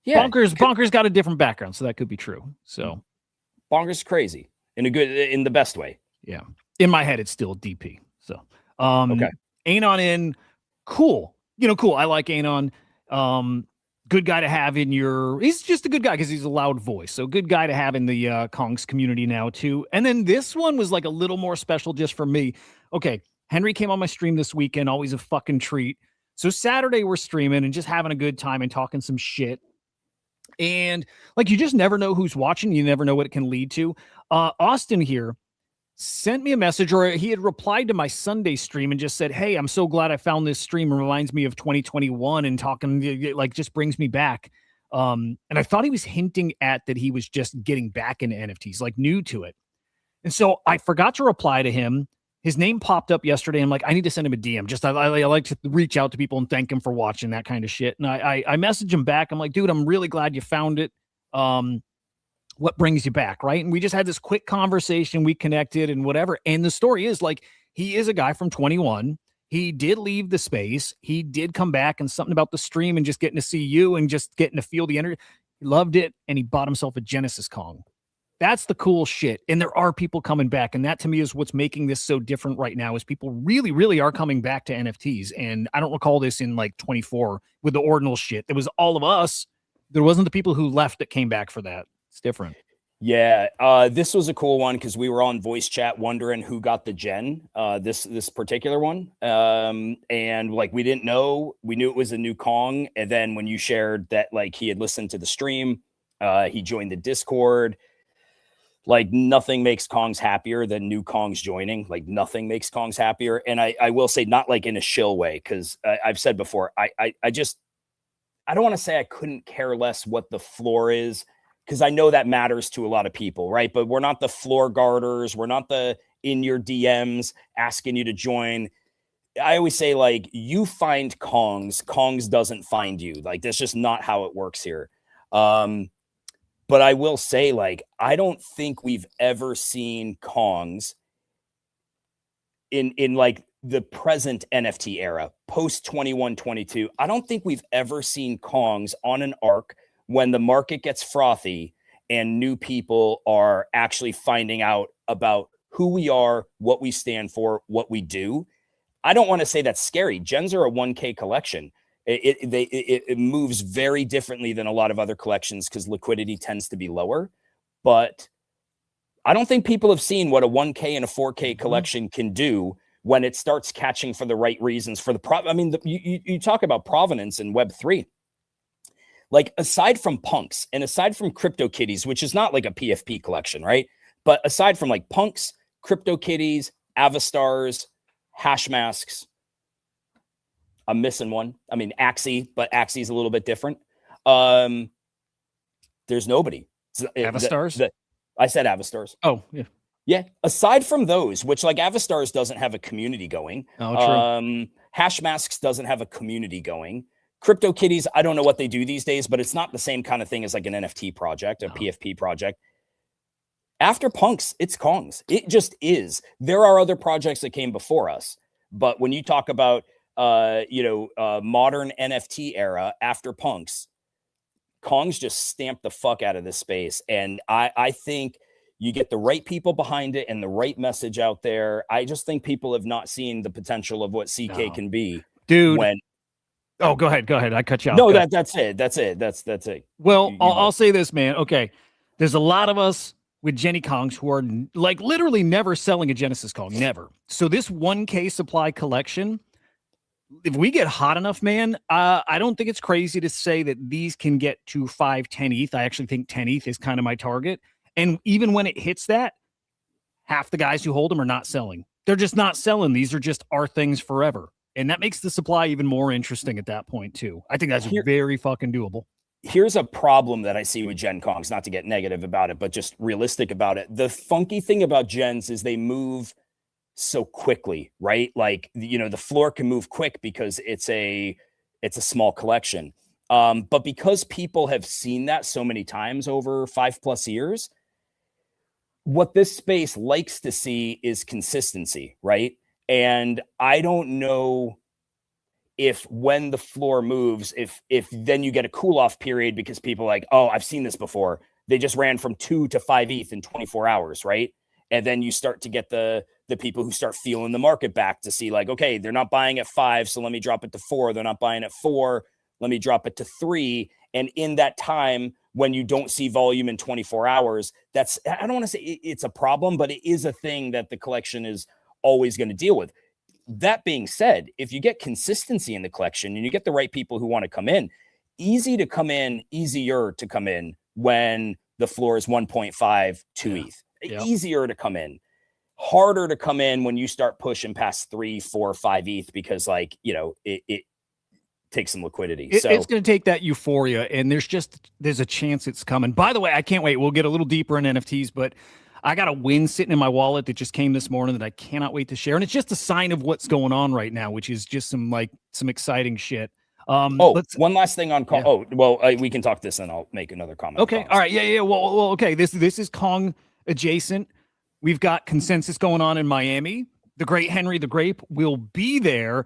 Yeah, Bonker's got a different background, so that could be true. So Bonker's crazy in the best way. Yeah. In my head, it's still DP. So Okay. Anon in, cool. Cool. I like Anon. Good guy to have in he's just a good guy because he's a loud voice. So good guy to have in the Kongs community now too. And then this one was like a little more special just for me. Okay. Henry came on my stream this weekend, always a fucking treat. So Saturday we're streaming and just having a good time and talking some shit. And like, you just never know who's watching. You never know what it can lead to. Austin here sent me a message, or he had replied to my Sunday stream and just said, "Hey, I'm so glad I found this stream. It reminds me of 2021 and talking, like, just brings me back." And I thought he was hinting at that he was just getting back into NFTs, like new to it. And so I forgot to reply to him. His name popped up yesterday. I'm like, I need to send him a DM. Just I like to reach out to people and thank him for watching, that kind of shit. And I messaged him back. I'm like, dude, I'm really glad you found it. What brings you back, right? And we just had this quick conversation. We connected and whatever. And the story is like, he is a guy from 21. He did leave the space. He did come back, and something about the stream and just getting to see you and just getting to feel the energy. He loved it, and he bought himself a Genesis Kong. That's the cool shit. And there are people coming back. And that to me is what's making this so different right now, is people really, really are coming back to NFTs. And I don't recall this in like 24 with the ordinal shit. There was all of us. There wasn't the people who left that came back for that. It's different. Yeah, this was a cool one because we were on voice chat wondering who got the gen, this particular one. And like, we didn't know, we knew it was a new Kong. And then when you shared that, like, he had listened to the stream, he joined the Discord. Like, nothing makes Kongs happier than new Kongs joining. Like, nothing makes Kongs happier. And I will say, not like in a shill way, because I've said before, I don't want to say I couldn't care less what the floor is, because I know that matters to a lot of people, right? But we're not the floor garters. We're not the in your DMs asking you to join. I always say, like, you find Kongs. Kongs doesn't find you. Like, that's just not how it works here. But I will say, like, I don't think we've ever seen Kongs in like the present NFT era, post 21, 22. I don't think we've ever seen Kongs on an arc when the market gets frothy and new people are actually finding out about who we are, what we stand for, what we do. I don't want to say that's scary. Gens are a 1K collection. It moves very differently than a lot of other collections because liquidity tends to be lower. But I don't think people have seen what a 1K and a 4K collection can do when it starts catching for the right reasons. For you talk about provenance in Web3. Like, aside from punks and aside from CryptoKitties, which is not like a PFP collection, right? But aside from like punks, CryptoKitties, Avastars, Hashmasks, I'm missing one. I mean, Axie, but Axie's a little bit different. There's nobody. Avastars? I said Avastars. Oh, yeah. Yeah. Aside from those, which, like, Avastars doesn't have a community going. Oh, true. Hashmasks doesn't have a community going. CryptoKitties, I don't know what they do these days, but it's not the same kind of thing as like an NFT project, a PFP project. After punks, it's Kongs. It just is. There are other projects that came before us, but when you talk about modern NFT era after punks, Kongs just stamp the fuck out of this space. And I think you get the right people behind it and the right message out there. I just think people have not seen the potential of what CK can be. Dude. Oh, go ahead. I cut you off. No, that's it. Well, I'll say this, man. Okay. There's a lot of us with Jenny Kongs who are like literally never selling a Genesis Kong. Never. So this 1K supply collection, if we get hot enough, man, I don't think it's crazy to say that these can get to 5, 10 ETH. I actually think 10 ETH is kind of my target. And even when it hits that, half the guys who hold them are not selling. They're just not selling. These are just our things forever. And that makes the supply even more interesting at that point, too. I think that's very fucking doable. Here's a problem that I see with Gen Kongs, not to get negative about it, but just realistic about it. The funky thing about Gens is they move so quickly, right? Like, the floor can move quick because it's a small collection. But because people have seen that so many times over 5+ years, what this space likes to see is consistency, right? And I don't know if when the floor moves, if then you get a cool off period because people are like, oh, I've seen this before. They just ran from 2 to 5 ETH in 24 hours, right? And then you start to get the people who start feeling the market back to see like, okay, they're not buying at 5, so let me drop it to 4. They're not buying at 4, let me drop it to 3. And in that time, when you don't see volume in 24 hours, that's, I don't want to say it's a problem, but it is a thing that the collection is always going to deal with. That being said, if you get consistency in the collection and you get the right people who want to come in, easier to come in when the floor is 1.5, 2 ETH. Yeah. Easier to come in. Harder to come in when you start pushing past 3, 4, 5 ETH because, like, you know, it takes some liquidity. It's going to take that euphoria, and there's a chance it's coming. By the way, I can't wait. We'll get a little deeper in NFTs, but I got a win sitting in my wallet that just came this morning that I cannot wait to share. And it's just a sign of what's going on right now, which is just some exciting shit. One last thing on Kong. Yeah. Oh, well, we can talk this and I'll make another comment. Okay. All right. Yeah. Well, okay. This is Kong adjacent. We've got consensus going on in Miami. The great Henry the Grape will be there,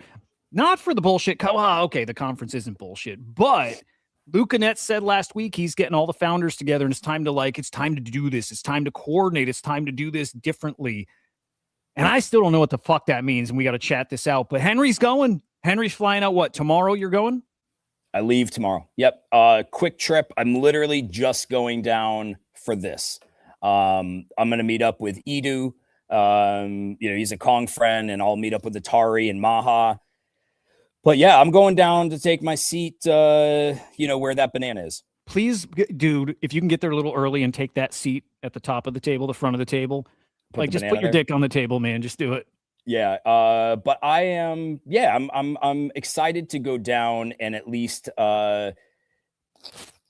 not for the bullshit. Okay. The conference isn't bullshit, but Luca Net said last week he's getting all the founders together and it's time to do this. It's time to coordinate. It's time to do this differently. And I still don't know what the fuck that means. And we got to chat this out. But Henry's going. Henry's flying out. What, tomorrow you're going? I leave tomorrow. Yep. Quick trip. I'm literally just going down for this. I'm going to meet up with Edu. He's a Kong friend, and I'll meet up with Atari and Maha. But yeah, I'm going down to take my seat, where that banana is. Please, dude, if you can get there a little early and take that seat at the top of the table, the front of the table, just put your dick on the table, man. Just do it. Yeah. But I am, I'm excited to go down and at least,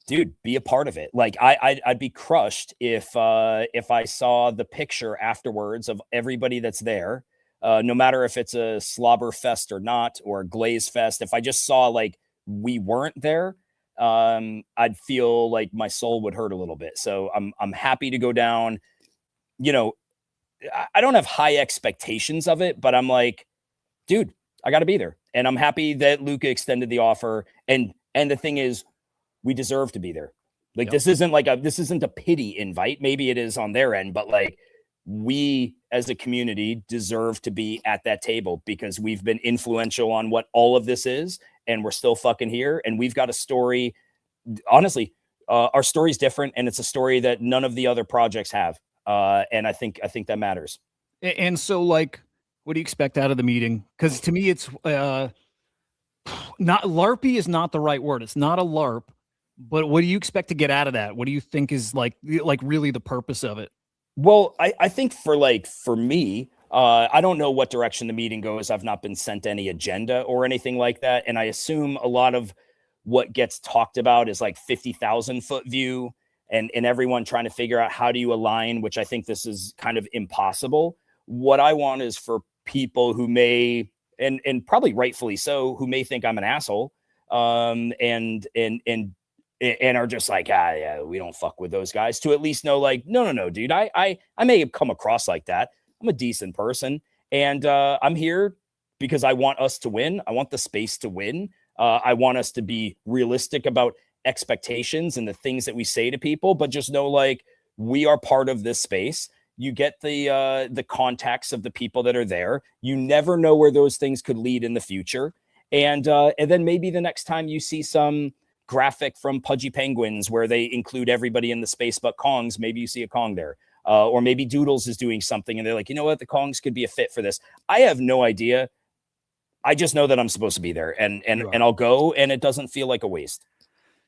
be a part of it. Like I'd be crushed if I saw the picture afterwards of everybody that's there. No matter if it's a slobber fest or not, or a glaze fest, if I just saw like we weren't there, I'd feel like my soul would hurt a little bit. So I'm happy to go down. You know, I don't have high expectations of it, but I'm like, dude, I got to be there. And I'm happy that Luca extended the offer. And the thing is, we deserve to be there. Like, This isn't a pity invite. Maybe it is on their end, but like, we as a community deserve to be at that table because we've been influential on what all of this is, and we're still fucking here. And we've got a story. Honestly, our story's different, and it's a story that none of the other projects have. And I think that matters. And so, like, what do you expect out of the meeting? Because to me, it's not LARPy is not the right word. It's not a LARP. But what do you expect to get out of that? What do you think is like really the purpose of it? Well, I think for me, I don't know what direction the meeting goes. I've not been sent any agenda or anything like that. And I assume a lot of what gets talked about is like 50,000 foot view and everyone trying to figure out how do you align, which I think this is kind of impossible. What I want is for people who may, and probably rightfully so, who may think I'm an asshole, and are just like, yeah, we don't fuck with those guys, to at least know like, no, dude, I may have come across like that. I'm a decent person, and I'm here because I want us to win. I want the space to win. I want us to be realistic about expectations and the things that we say to people, but just know like we are part of this space. You get the contacts of the people that are there. You never know where those things could lead in the future. And then maybe the next time you see some graphic from Pudgy Penguins where they include everybody in the space but Kongs, maybe you see a Kong there. Or maybe Doodles is doing something and they're like, you know what, the Kongs could be a fit for this. I have no idea. I just know that I'm supposed to be there and I'll go, and it doesn't feel like a waste.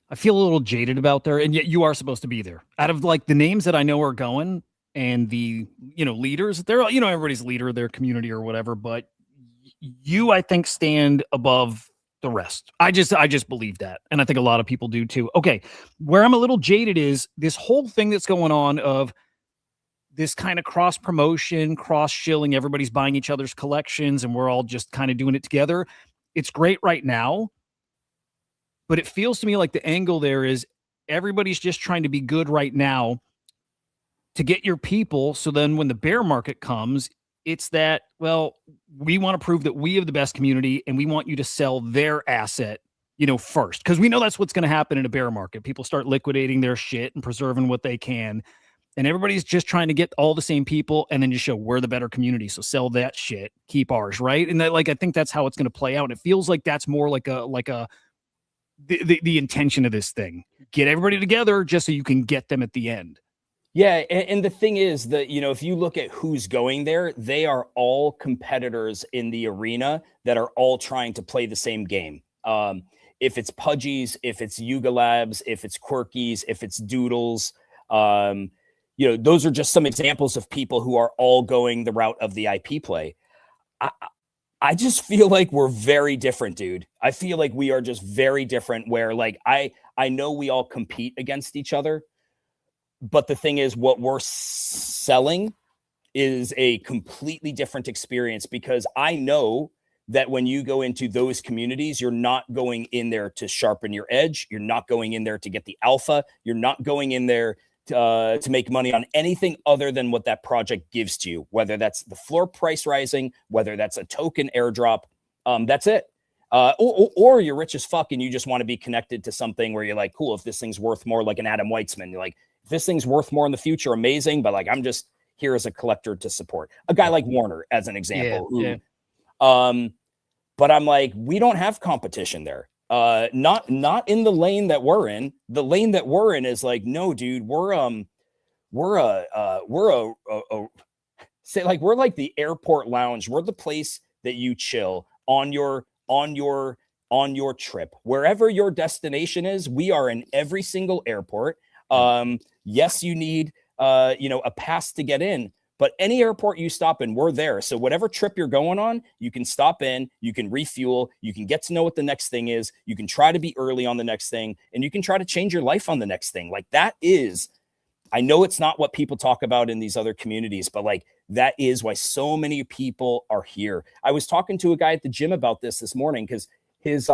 I feel a little jaded about there, and yet you are supposed to be there. Out of like the names that I know are going and the, leaders, they're, everybody's leader of their community or whatever, but you, I think, stand above the rest. I just believe that. And I think a lot of people do too. Okay. Where I'm a little jaded is this whole thing that's going on of this kind of cross promotion, cross shilling, everybody's buying each other's collections and we're all just kind of doing it together. It's great right now, but it feels to me like the angle there is everybody's just trying to be good right now to get your people. So then when the bear market comes, it's that, well, we want to prove that we have the best community and we want you to sell their asset, first. Because we know that's what's going to happen in a bear market. People start liquidating their shit and preserving what they can. And everybody's just trying to get all the same people and then just show we're the better community. So sell that shit, keep ours, right? And that, I think that's how it's going to play out. It feels like that's more like the intention of this thing. Get everybody together just so you can get them at the end. Yeah, and the thing is that, if you look at who's going there, they are all competitors in the arena that are all trying to play the same game. If it's Pudgies, if it's Yuga Labs, if it's Quirkies, if it's Doodles, those are just some examples of people who are all going the route of the IP play. I just feel like we're very different, dude. I feel like we are just very different where I know we all compete against each other, but the thing is what we're selling is a completely different experience, because I know that when you go into those communities, you're not going in there to sharpen your edge. You're not going in there to get the alpha. You're not going in there to make money on anything other than what that project gives to you, whether that's the floor price rising, whether that's a token airdrop. That's it. Or you're rich as fuck and you just want to be connected to something where you're like, cool, if this thing's worth more, like an Adam Weitzman, you're like, if this thing's worth more in the future, amazing. But I'm just here as a collector to support a guy like Warner, as an example. Yeah. But I'm like, we don't have competition there. Not in the lane that we're in. The lane that we're in is like, no, dude, we're like the airport lounge. We're the place that you chill on your trip. Wherever your destination is, we are in every single airport. Yes, you need a pass to get in, but any airport you stop in, we're there. So whatever trip you're going on, you can stop in, you can refuel, you can get to know what the next thing is, you can try to be early on the next thing, and you can try to change your life on the next thing. That is, I know it's not what people talk about in these other communities, but that is why so many people are here. I was talking to a guy at the gym about this morning, because his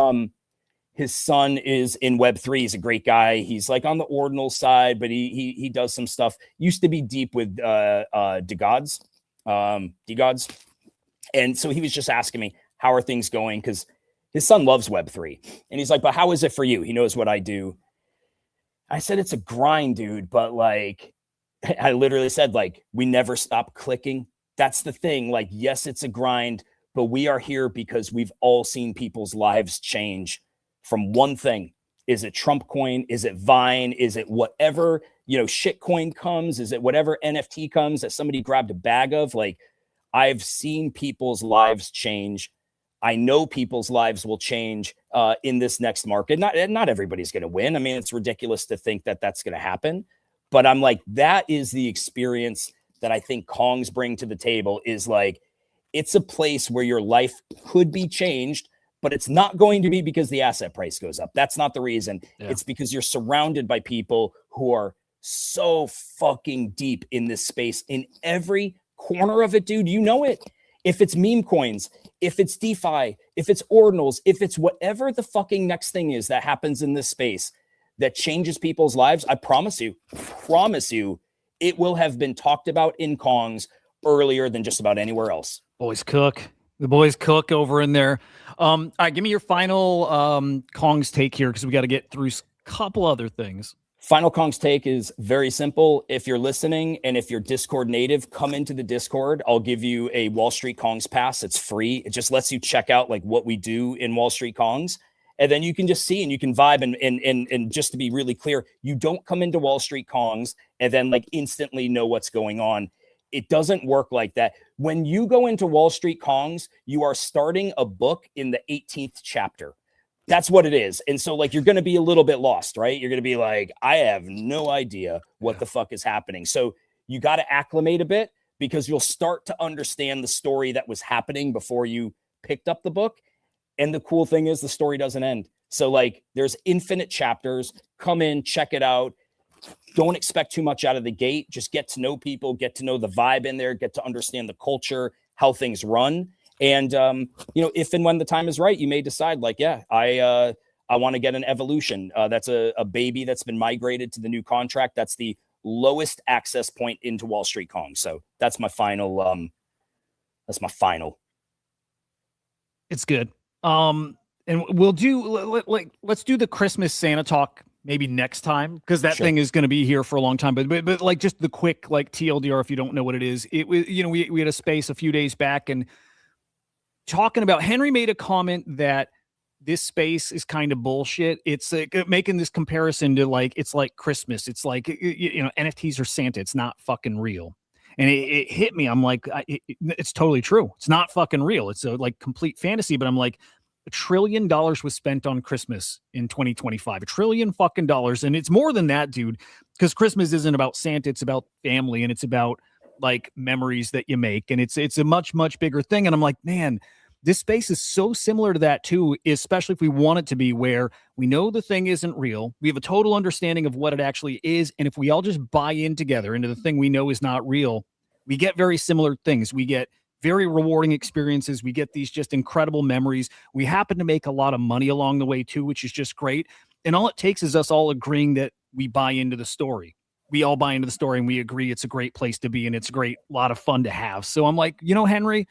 son is in Web3. He's a great guy. He's on the ordinal side, but he does some stuff. Used to be deep with DeGods. And so he was just asking me, how are things going? Because his son loves Web3. And he's like, but how is it for you? He knows what I do. I said, it's a grind, dude. But I literally said, we never stop clicking. That's the thing. Yes, it's a grind, but we are here because we've all seen people's lives change from one thing. Is it Trump coin? Is it Vine? Is it whatever, shit coin comes? Is it whatever NFT comes that somebody grabbed a bag of? I've seen people's lives change. I know people's lives will change in this next market. Not everybody's going to win. I mean, it's ridiculous to think that that's going to happen. But I'm like, that is the experience that I think Kongs bring to the table, is it's a place where your life could be changed, but it's not going to be because the asset price goes up. That's not the reason. Yeah. It's because you're surrounded by people who are so fucking deep in this space, in every corner of it, dude. You know it. If it's meme coins, if it's DeFi, if it's ordinals, if it's whatever the fucking next thing is that happens in this space that changes people's lives, I promise you, it will have been talked about in Kongs earlier than just about anywhere else. The boys cook over in there. All right, give me your final Kongs take here, because we got to get through a couple other things. Final Kongs take is very simple. If you're listening and if you're Discord native, come into the Discord. I'll give you a Wall Street Kongs pass. It's free. It just lets you check out what we do in Wall Street Kongs. And then you can just see and you can vibe. And just to be really clear, you don't come into Wall Street Kongs and then instantly know what's going on. It doesn't work like that. When you go into Wall Street Kongs, you are starting a book in the 18th chapter. That's what it is. And so you're going to be a little bit lost, right? You're going to be like, I have no idea what the fuck is happening. So you got to acclimate a bit, because you'll start to understand the story that was happening before you picked up the book. And the cool thing is the story doesn't end. So there's infinite chapters. Come in, check it out. Don't expect too much out of the gate. Just get to know people, get to know the vibe in there, get to understand the culture, how things run. And, if and when the time is right, you may decide I want to get an evolution. That's a baby that's been migrated to the new contract. That's the lowest access point into Wall Street Kong. So that's my final. That's my final. It's good. And we'll do let's do the Christmas Santa talk maybe next time, because that Sure. thing is going to be here for a long time. But like just the quick like TLDR, if you don't know what it is, it was, you know, we had a space a few days back and talking about, Henry made a comment that this space is kind of bullshit. It's like making this comparison to like, it's like Christmas. It's like, you know, NFTs are Santa. It's not fucking real. And it hit me. I'm like, it's totally true. It's not fucking real. It's a like complete fantasy. But I'm like, $1 trillion was spent on Christmas in 2025. $1 trillion fucking dollars. And it's more than that, dude, because Christmas isn't about Santa. It's about family, and it's about like memories that you make. And it's a much, much bigger thing. And I'm like, man, this space is so similar to that too, especially if we want it to be, where we know the thing isn't real. We have a total understanding of what it actually is. And if we all just buy in together into the thing we know is not real, we get very similar things. We get very rewarding experiences. We get these just incredible memories. We happen to make a lot of money along the way too, which is just great. And all it takes is us all agreeing that we buy into the story. We all buy into the story and we agree it's a great place to be and it's a great lot of fun to have. So I'm like, you know, Henry,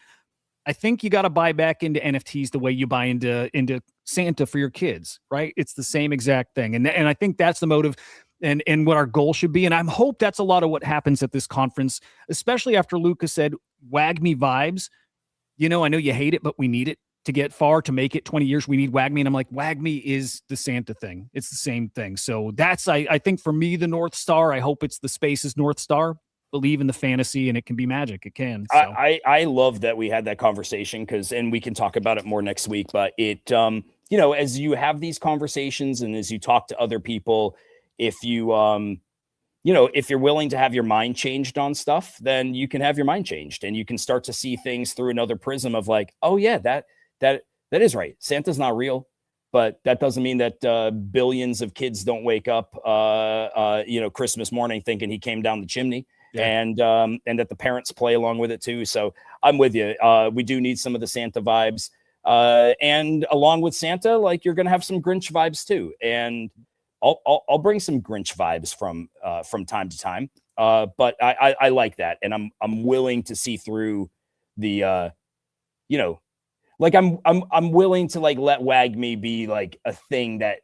I think you got to buy back into NFTs the way you buy into Santa for your kids, right? It's the same exact thing. And I think that's the motive and what our goal should be. And I hope that's a lot of what happens at this conference, especially after Lucas said, WAGMI vibes. You know, I know you hate it, but we need it to get far, to make it 20 years. We need WAGMI. And I'm like, WAGMI is the Santa thing. It's the same thing. So that's, I think for me, the North Star, I hope it's the space's North Star. Believe in the fantasy, and it can be magic. It can. So. I love that we had that conversation, and we can talk about it more next week, but it, you know, as you have these conversations and as you talk to other people, if you, you know, if you're willing to have your mind changed on stuff, then you can have your mind changed and you can start to see things through another prism of like, oh yeah, that is right. Santa's not real, but that doesn't mean that billions of kids don't wake up, you know, Christmas morning thinking he came down the chimney. Yeah. And that the parents play along with it too. So I'm with you. We do need some of the Santa vibes. And along with Santa, like, you're going to have some Grinch vibes too. And I'll bring some Grinch vibes from time to time. But I like that. And I'm willing to see through the, you know, like I'm willing to like let WAGMI be like a thing that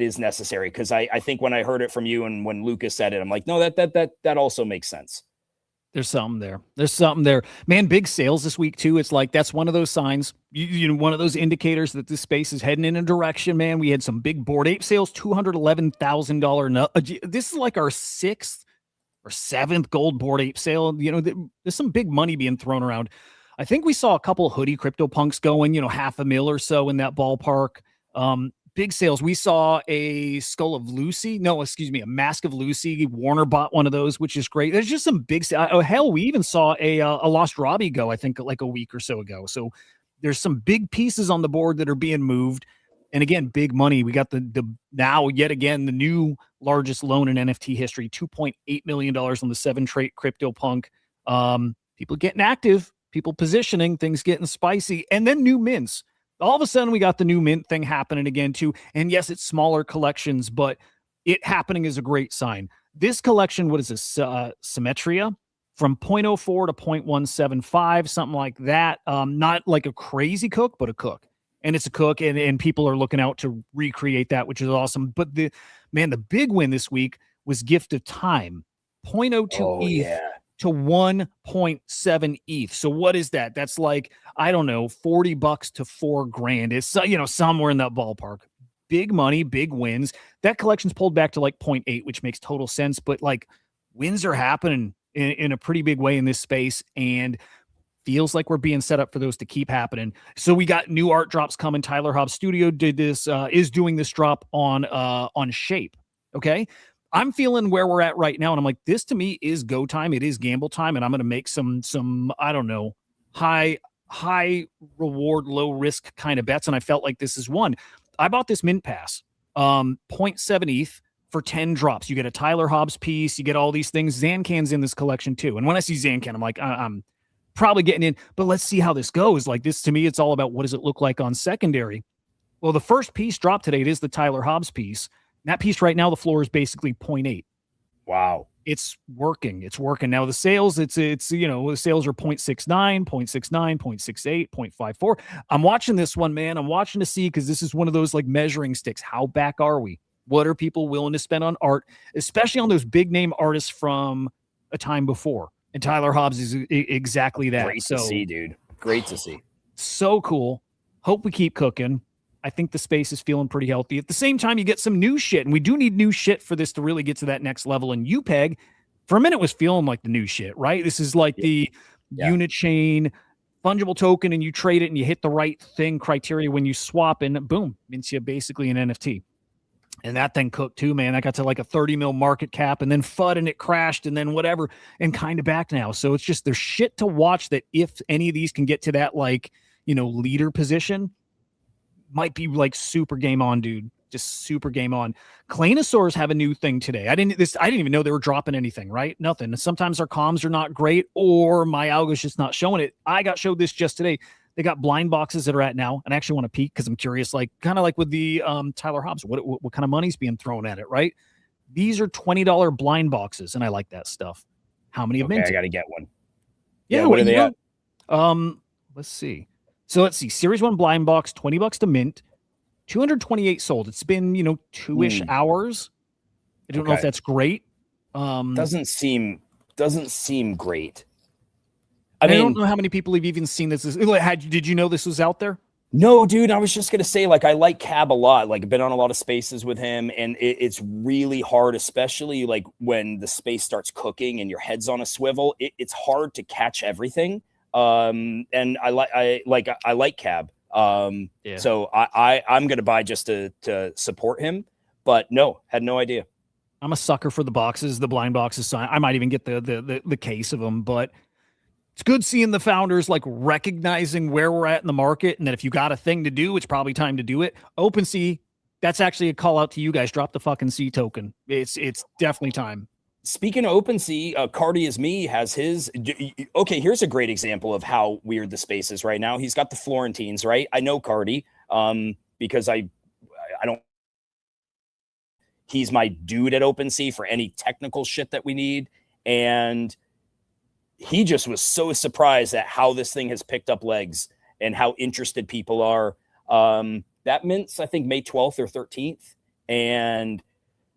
is necessary. Cause I think when I heard it from you and when Lucas said it, I'm like, no, that also makes sense. There's something there. There's something there, man. Big sales this week too. It's like, that's one of those signs, you know, one of those indicators that this space is heading in a direction, man. We had some big Bored Ape sales, $211,000. This is like our 6th or 7th gold Bored Ape sale. You know, there's some big money being thrown around. I think we saw a couple of hoodie CryptoPunks going, you know, $500,000 or so in that ballpark. Big sales. We saw a skull of Lucy. No, excuse me, a mask of Lucy. Warner bought one of those, which is great. There's just some big sales. Oh, hell, we even saw a Lost Robbie go, I think, like a week or so ago. So there's some big pieces on the board that are being moved. And again, big money. We got the now yet again, the new largest loan in NFT history, $2.8 million on the 7-trait CryptoPunk. People getting active, people positioning, things getting spicy, and then new mints. All of a sudden, we got the new mint thing happening again, too. And yes, it's smaller collections, but it happening is a great sign. This collection, what is this? Symmetria from 0.04 to 0.175, something like that. Not like a crazy cook, but a cook. And it's a cook, and people are looking out to recreate that, which is awesome. But the big win this week was Gift of Time, 0.02 ETH. Yeah. To 1.7 ETH. So what is that? That's like, I don't know, $40 to $4,000. It's, you know, somewhere in that ballpark. Big money, big wins. That collection's pulled back to like 0.8, which makes total sense. But like, wins are happening in a pretty big way in this space, and feels like we're being set up for those to keep happening. So we got new art drops coming. Tyler Hobbs Studio did this, is doing this drop on Shape. Okay. I'm feeling where we're at right now. And I'm like, this to me is go time. It is gamble time. And I'm going to make some, I don't know, high reward, low risk kind of bets. And I felt like this is one. I bought this mint pass, 0.7 ETH for 10 drops. You get a Tyler Hobbs piece. You get all these things. Zancan's in this collection too. And when I see Zancan, I'm like, I'm probably getting in, but let's see how this goes. Like, this to me, it's all about what does it look like on secondary? Well, the first piece dropped today. It is the Tyler Hobbs piece. That piece right now, the floor is basically 0.8. Wow. It's working. It's working. Now the sales, it's the sales are 0.69, 0.69, 0.68, 0.54. I'm watching this one, man. I'm watching to see, because this is one of those like measuring sticks. How back are we? What are people willing to spend on art, especially on those big name artists from a time before? And Tyler Hobbs is exactly that. Great to see, dude. Great to see. So cool. Hope we keep cooking. I think the space is feeling pretty healthy. At the same time, you get some new shit, and we do need new shit for this to really get to that next level. And UPEG, for a minute, was feeling like the new shit, right? This is like the Unichain fungible token, and you trade it and you hit the right thing criteria when you swap, and boom, means you basically an NFT. And that thing cooked too, man. I got to like a 30 mil market cap, and then FUD, and it crashed, and then whatever, and kind of back now. So it's just, there's shit to watch that if any of these can get to that, like, leader position, might be like super game on, dude. Just super game on. Claynosaurs have a new thing today. I didn't even know they were dropping anything, right? Nothing. Sometimes our comms are not great, or my algo's just not showing it. I got showed this just today. They got blind boxes that are at now, and I actually want to peek because I'm curious, like kind of like with the Tyler Hobbs, what kind of money's being thrown at it, right? These are $20 blind boxes, and I like that stuff. How many have minted? I got to get one. Yeah, what are they at? Let's see. So let's see. Series 1 blind box, $20 to mint, 228 sold. It's been, 2-ish hours. I don't know if that's great. Doesn't seem great. I don't know how many people have even seen this. Did you know this was out there? No, dude. I was just gonna say, like, I like Cab a lot. Like, I've been on a lot of spaces with him, and it's really hard, especially like when the space starts cooking and your head's on a swivel. It's hard to catch everything. And I like Cab. So I'm gonna buy just to support him. But no, had no idea. I'm a sucker for the boxes, the blind boxes. So I might even get the case of them, but it's good seeing the founders like recognizing where we're at in the market, and that if you got a thing to do, it's probably time to do it. OpenSea, that's actually a call out to you guys. Drop the fucking C token. It's definitely time. Speaking of OpenSea, Cardi is me has his. Okay, here's a great example of how weird the space is right now. He's got the Florentines, right? I know Cardi, because I don't. He's my dude at OpenSea for any technical shit that we need, and he just was so surprised at how this thing has picked up legs and how interested people are. That mints, I think, May 12th or 13th, and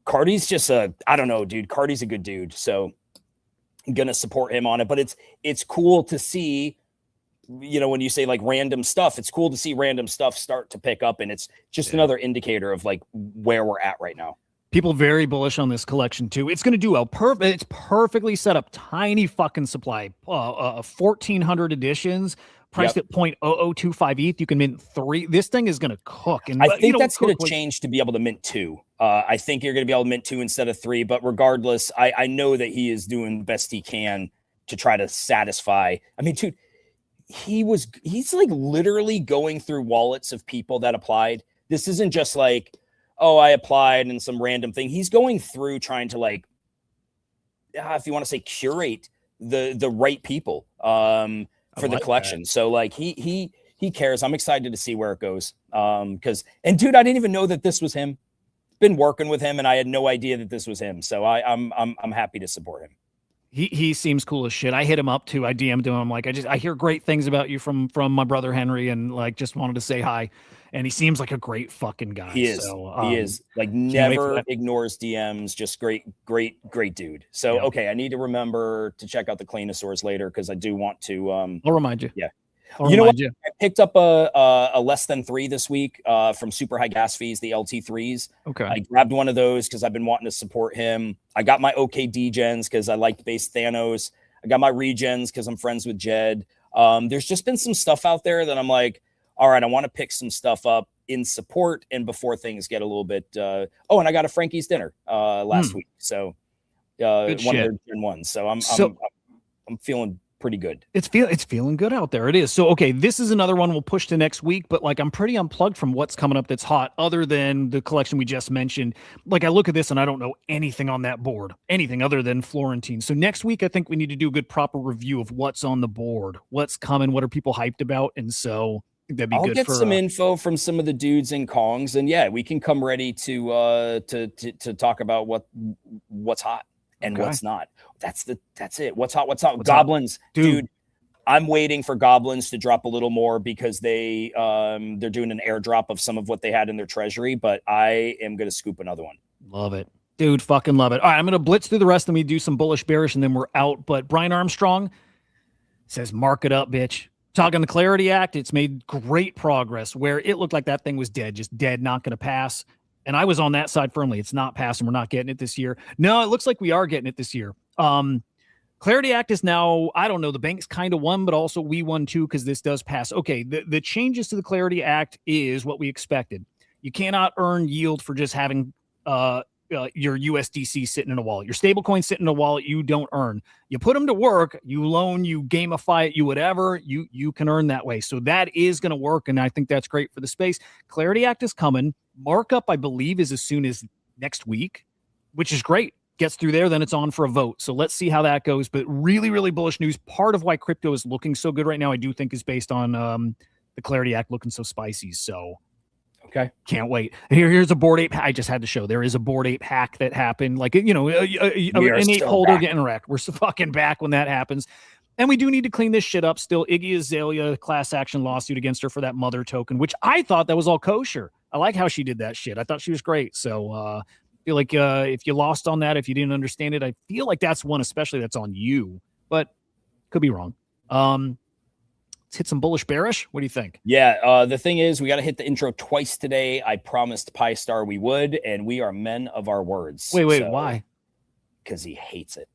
Cardi's just I don't know, dude. Cardi's a good dude, so I'm gonna support him on it. But it's cool to see, when you say like random stuff, it's cool to see random stuff start to pick up, and it's just another indicator of like where we're at right now. People very bullish on this collection too. It's gonna do well. It's perfectly set up. Tiny fucking supply. 1,400 editions. Priced at 0.0025 ETH, you can mint 3. This thing is going to cook. And I think that's going to change to be able to mint 2. I think you're going to be able to mint 2 instead of 3. But regardless, I know that he is doing the best he can to try to satisfy. I mean, dude, he's like literally going through wallets of people that applied. This isn't just like, oh, I applied and some random thing. He's going through trying to like, if you want to say, curate the right people. For the collection. That. So like he cares. I'm excited to see where it goes. And dude, I didn't even know that this was him. Been working with him and I had no idea that this was him. So I'm happy to support him. He seems cool as shit. I hit him up too. I DM'd him. I'm like, I hear great things about you from my brother Henry, and like just wanted to say hi. And he seems like a great fucking guy. He is. He is like never ignores DMs. Just great dude. So okay, I need to remember to check out the Claynosaurs later because I do want to. I'll remind you. Yeah. You know what? I picked up a less than 3 this week from Super High Gas Fees, the LT3s. Okay. I grabbed one of those because I've been wanting to support him. I got my OK Degens because I liked base Thanos. I got my regens because I'm friends with Jed. There's just been some stuff out there that I'm like, all right, I want to pick some stuff up in support and before things get a little bit. And I got a Frankie's dinner last week. So one of their Gen 1s. So I'm feeling pretty good. It's feeling good out there. It is. So, okay, this is another one we'll push to next week, but like I'm pretty unplugged from what's coming up that's hot other than the collection we just mentioned. Like I look at this and I don't know anything on that board, anything other than Florentine. So next week, I think we need to do a good proper review of what's on the board, what's coming, what are people hyped about. And so that'd be I'll good. Get some info from some of the dudes in Kongs, and yeah, we can come ready to talk about what's hot. and Okay. what's not. That's it. What's hot? What's hot? What's Goblins, Dude. dude. I'm waiting for Goblins to drop a little more because they're doing an airdrop of some of what they had in their treasury, but I am going to scoop another one. Love it. Dude, fucking love it. All right, I'm going to blitz through the rest of me, do some bullish, bearish, and then we're out. But Brian Armstrong says, mark it up, bitch. Talking the Clarity Act, it's made great progress where it looked like that thing was dead, just dead, not going to pass. And I was on that side firmly. It's not passing. We're not getting it this year. No, it looks like we are getting it this year. Clarity Act is now, I don't know, the banks kind of won, but also we won too because this does pass. Okay, the changes to the Clarity Act is what we expected. You cannot earn yield for just having your USDC sitting in a wallet. Your stablecoin sitting in a wallet, you don't earn. You put them to work, you loan, you gamify it, you whatever, you can earn that way. So that is going to work, and I think that's great for the space. Clarity Act is coming. Markup, I believe, is as soon as next week, which is great. Gets through there, then it's on for a vote. So let's see how that goes. But really, really bullish news. Part of why crypto is looking so good right now, I do think, is based on the Clarity Act looking so spicy. So okay, can't wait. Here's a Bored Ape. I just had to show there is a Bored Ape hack that happened. Like, an ape holder getting wrecked. We're so fucking back when that happens. And we do need to clean this shit up still. Iggy Azalea class action lawsuit against her for that mother token, which I thought that was all kosher. I like how she did that shit. I thought she was great. So feel like if you lost on that, if you didn't understand it, I feel like that's one especially that's on you, but could be wrong. Let's hit some bullish bearish. What do you think? Yeah, the thing is, we got to hit the intro twice today. I promised Pi Star we would, and we are men of our words. Wait, why? Because he hates it.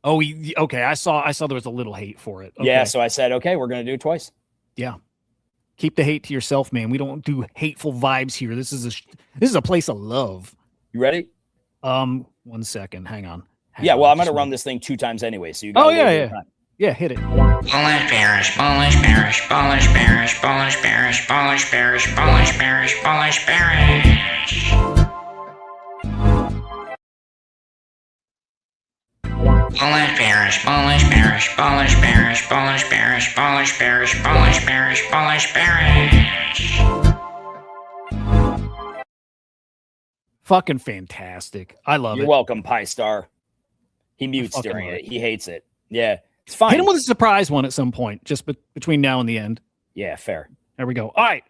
Oh, okay. I saw there was a little hate for it. Okay. Yeah, so I said, okay, we're gonna do it twice. Yeah. Keep the hate to yourself, man. We don't do hateful vibes here. This is a place of love. You ready? 1 second. Hang on. Yeah, well, I'm gonna run this thing 2 times anyway, so you got yeah, hit it. Bullish bearish, bullish bearish, bullish bearish, bullish bearish, bullish bearish, bullish bearish, bullish bearish. Bullish bearish, bullish bearish, bullish bearish, bullish bearish, bullish bearish, bullish bearish, bullish bearish. Fucking fantastic. I love it. You're welcome, Pi Star. He mutes during it. He hates it. Yeah, it's fine. Hit him with a surprise one at some point, just between now and the end. Yeah, fair. There we go. All right.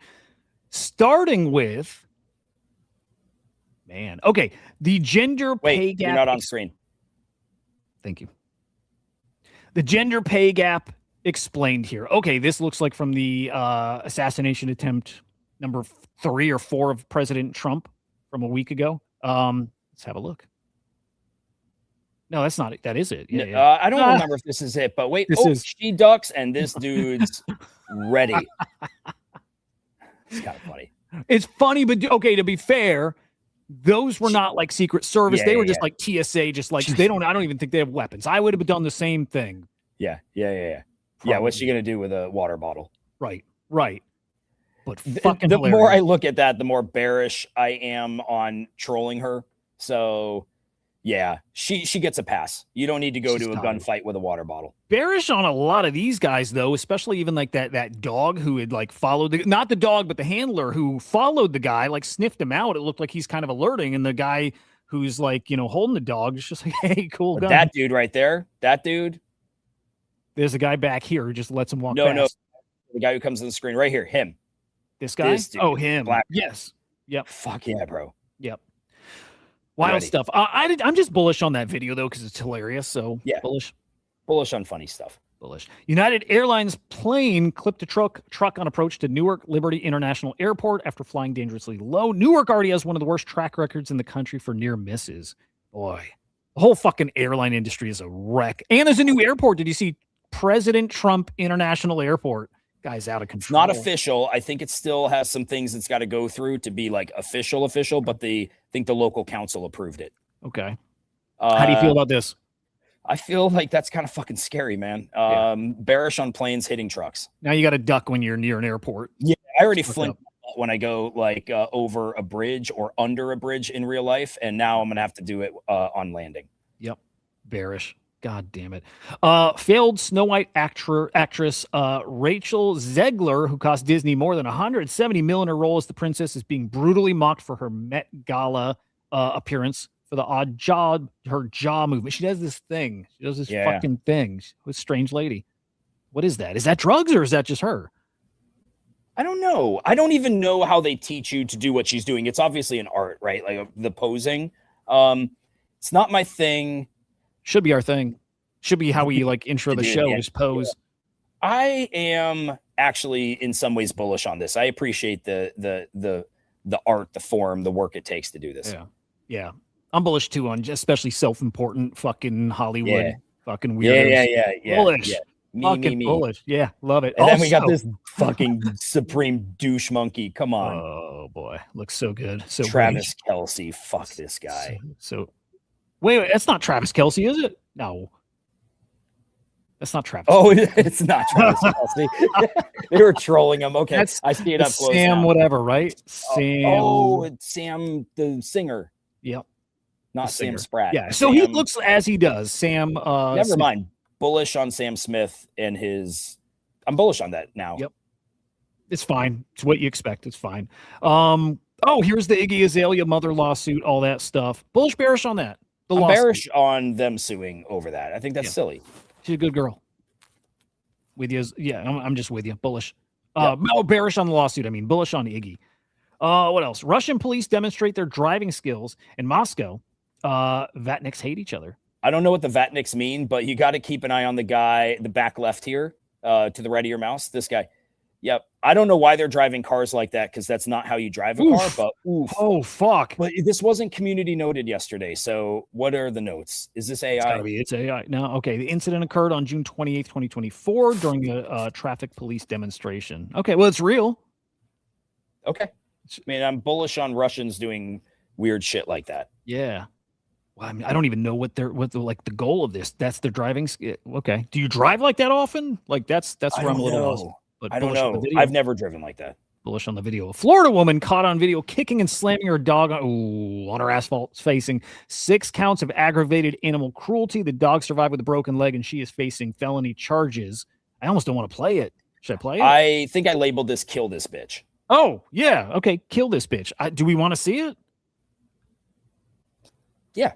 Starting with, man. Okay. The gender pay gap. You're not on screen. Thank you. The gender pay gap explained here. Okay. This looks like from the assassination attempt number 3 or 4 of President Trump from a week ago. Let's have a look. No, that's not it. That is it. Yeah. I don't remember if this is it, but wait. She ducks, and this dude's ready. It's kind of funny. It's funny, but okay, to be fair, those were not like Secret Service. They were just like TSA, just like I don't even think they have weapons. I would have done the same thing. Yeah. Yeah, what's she gonna do with a water bottle? Right. But fucking the hilarious. more I look at that, the more bearish I am on trolling her. So yeah, she gets a pass. You don't need to go to a gunfight with a water bottle. Bearish on a lot of these guys, though, especially even like that dog who had like followed not the dog, but the handler who followed the guy, like sniffed him out. It looked like he's kind of alerting, and the guy who's like, holding the dog is just like, hey, cool gun. That dude right there, that dude. There's a guy back here who just lets him walk past. No, the guy who comes on the screen right here, him. This guy? Oh, him. Black. Yes. Yep. Fuck yeah, bro. Yep. Wild stuff. I'm just bullish on that video, though, because it's hilarious. So, yeah. Bullish on funny stuff. Bullish. United Airlines plane clipped a truck on approach to Newark Liberty International Airport after flying dangerously low. Newark already has one of the worst track records in the country for near misses. Boy, the whole fucking airline industry is a wreck. And there's a new airport. Did you see President Trump International Airport? Guy's out of control. Not official. I think it still has some things it's got to go through to be like official, but I think the local council approved it. Okay. How do you feel about this? I feel like that's kind of fucking scary, man. Bearish on planes hitting trucks. Now you got to duck when you're near an airport. Yeah, I already flinched when I go like over a bridge or under a bridge in real life, and now I'm gonna have to do it on landing. Yep, bearish. God damn it. Failed Snow White actress Rachel Zegler, who cost Disney more than $170 million in her role as the princess, is being brutally mocked for her Met Gala appearance for the odd job, her jaw movement. She does this thing. She does this Yeah. fucking thing. She's a strange lady. What is that? Is that drugs or is that just her? I don't know. I don't even know how they teach you to do what she's doing. It's obviously an art, right? Like the posing. It's not my thing. Should be our thing. Should be how we like intro the Dude, show. yeah. Just pose. I am actually in some ways bullish on this. I appreciate the art, the form, the work it takes to do this. Yeah. Yeah. I'm bullish too on especially self-important fucking Hollywood Yeah. fucking weirdos. Yeah. Bullish. Yeah. Fucking bullish. Yeah. Love it. And then we got Also- this fucking supreme douche monkey. Come on. Oh boy. Looks so good. So Travis Kelce. Fuck this guy. So wait, that's not Travis Kelce, is it? No. That's not Travis. Oh, it's not Travis Kelce. They were trolling him. Okay. That's- I see it up It's close. Sam, now. whatever, right? Sam. Oh, it's Sam the singer, Yep. not The Sam singer. Spratt. Yeah. So he Sam- looks as he does. Sam. Never Smith. mind. Bullish on Sam Smith and his. I'm bullish on that now. Yep. It's fine. It's what you expect. It's fine. Oh, here's the Iggy Azalea mother lawsuit, all that stuff. Bullish bearish on that. The I'm lawsuit. bearish on them suing over that. I think that's Yeah. silly. She's a good girl. With you, yeah. I'm just with you. Bullish. No, bearish on the lawsuit. I mean, bullish on Iggy. What else? Russian police demonstrate their driving skills in Moscow. Vatniks hate each other. I don't know what the Vatniks mean, but you got to keep an eye on the guy, the back left here, to the right of your mouse. This guy. Yep. I don't know why they're driving cars like that because that's not how you drive a car. Oof. But oof. Oh fuck! But this wasn't community noted yesterday. So what are the notes? Is this AI? It's AI. No, okay. The incident occurred on June 28th, 2024 during a traffic police demonstration. Okay, well, it's real. Okay. I mean, I'm bullish on Russians doing weird shit like that. Yeah. Well, I mean, I don't even know what the goal of this. That's their driving skill. Okay. Do you drive like that often? Like that's where I'm a little lost. But I don't bullish on the know. video. I've never driven like that. Bullish on the video. A Florida woman caught on video kicking and slamming her dog on her asphalt, facing 6 counts of aggravated animal cruelty. The dog survived with a broken leg, and she is facing felony charges. I almost don't want to play it. Should I play it? I think I labeled this "kill this bitch." Oh, yeah. Okay. Kill this bitch. Do we want to see it? Yeah.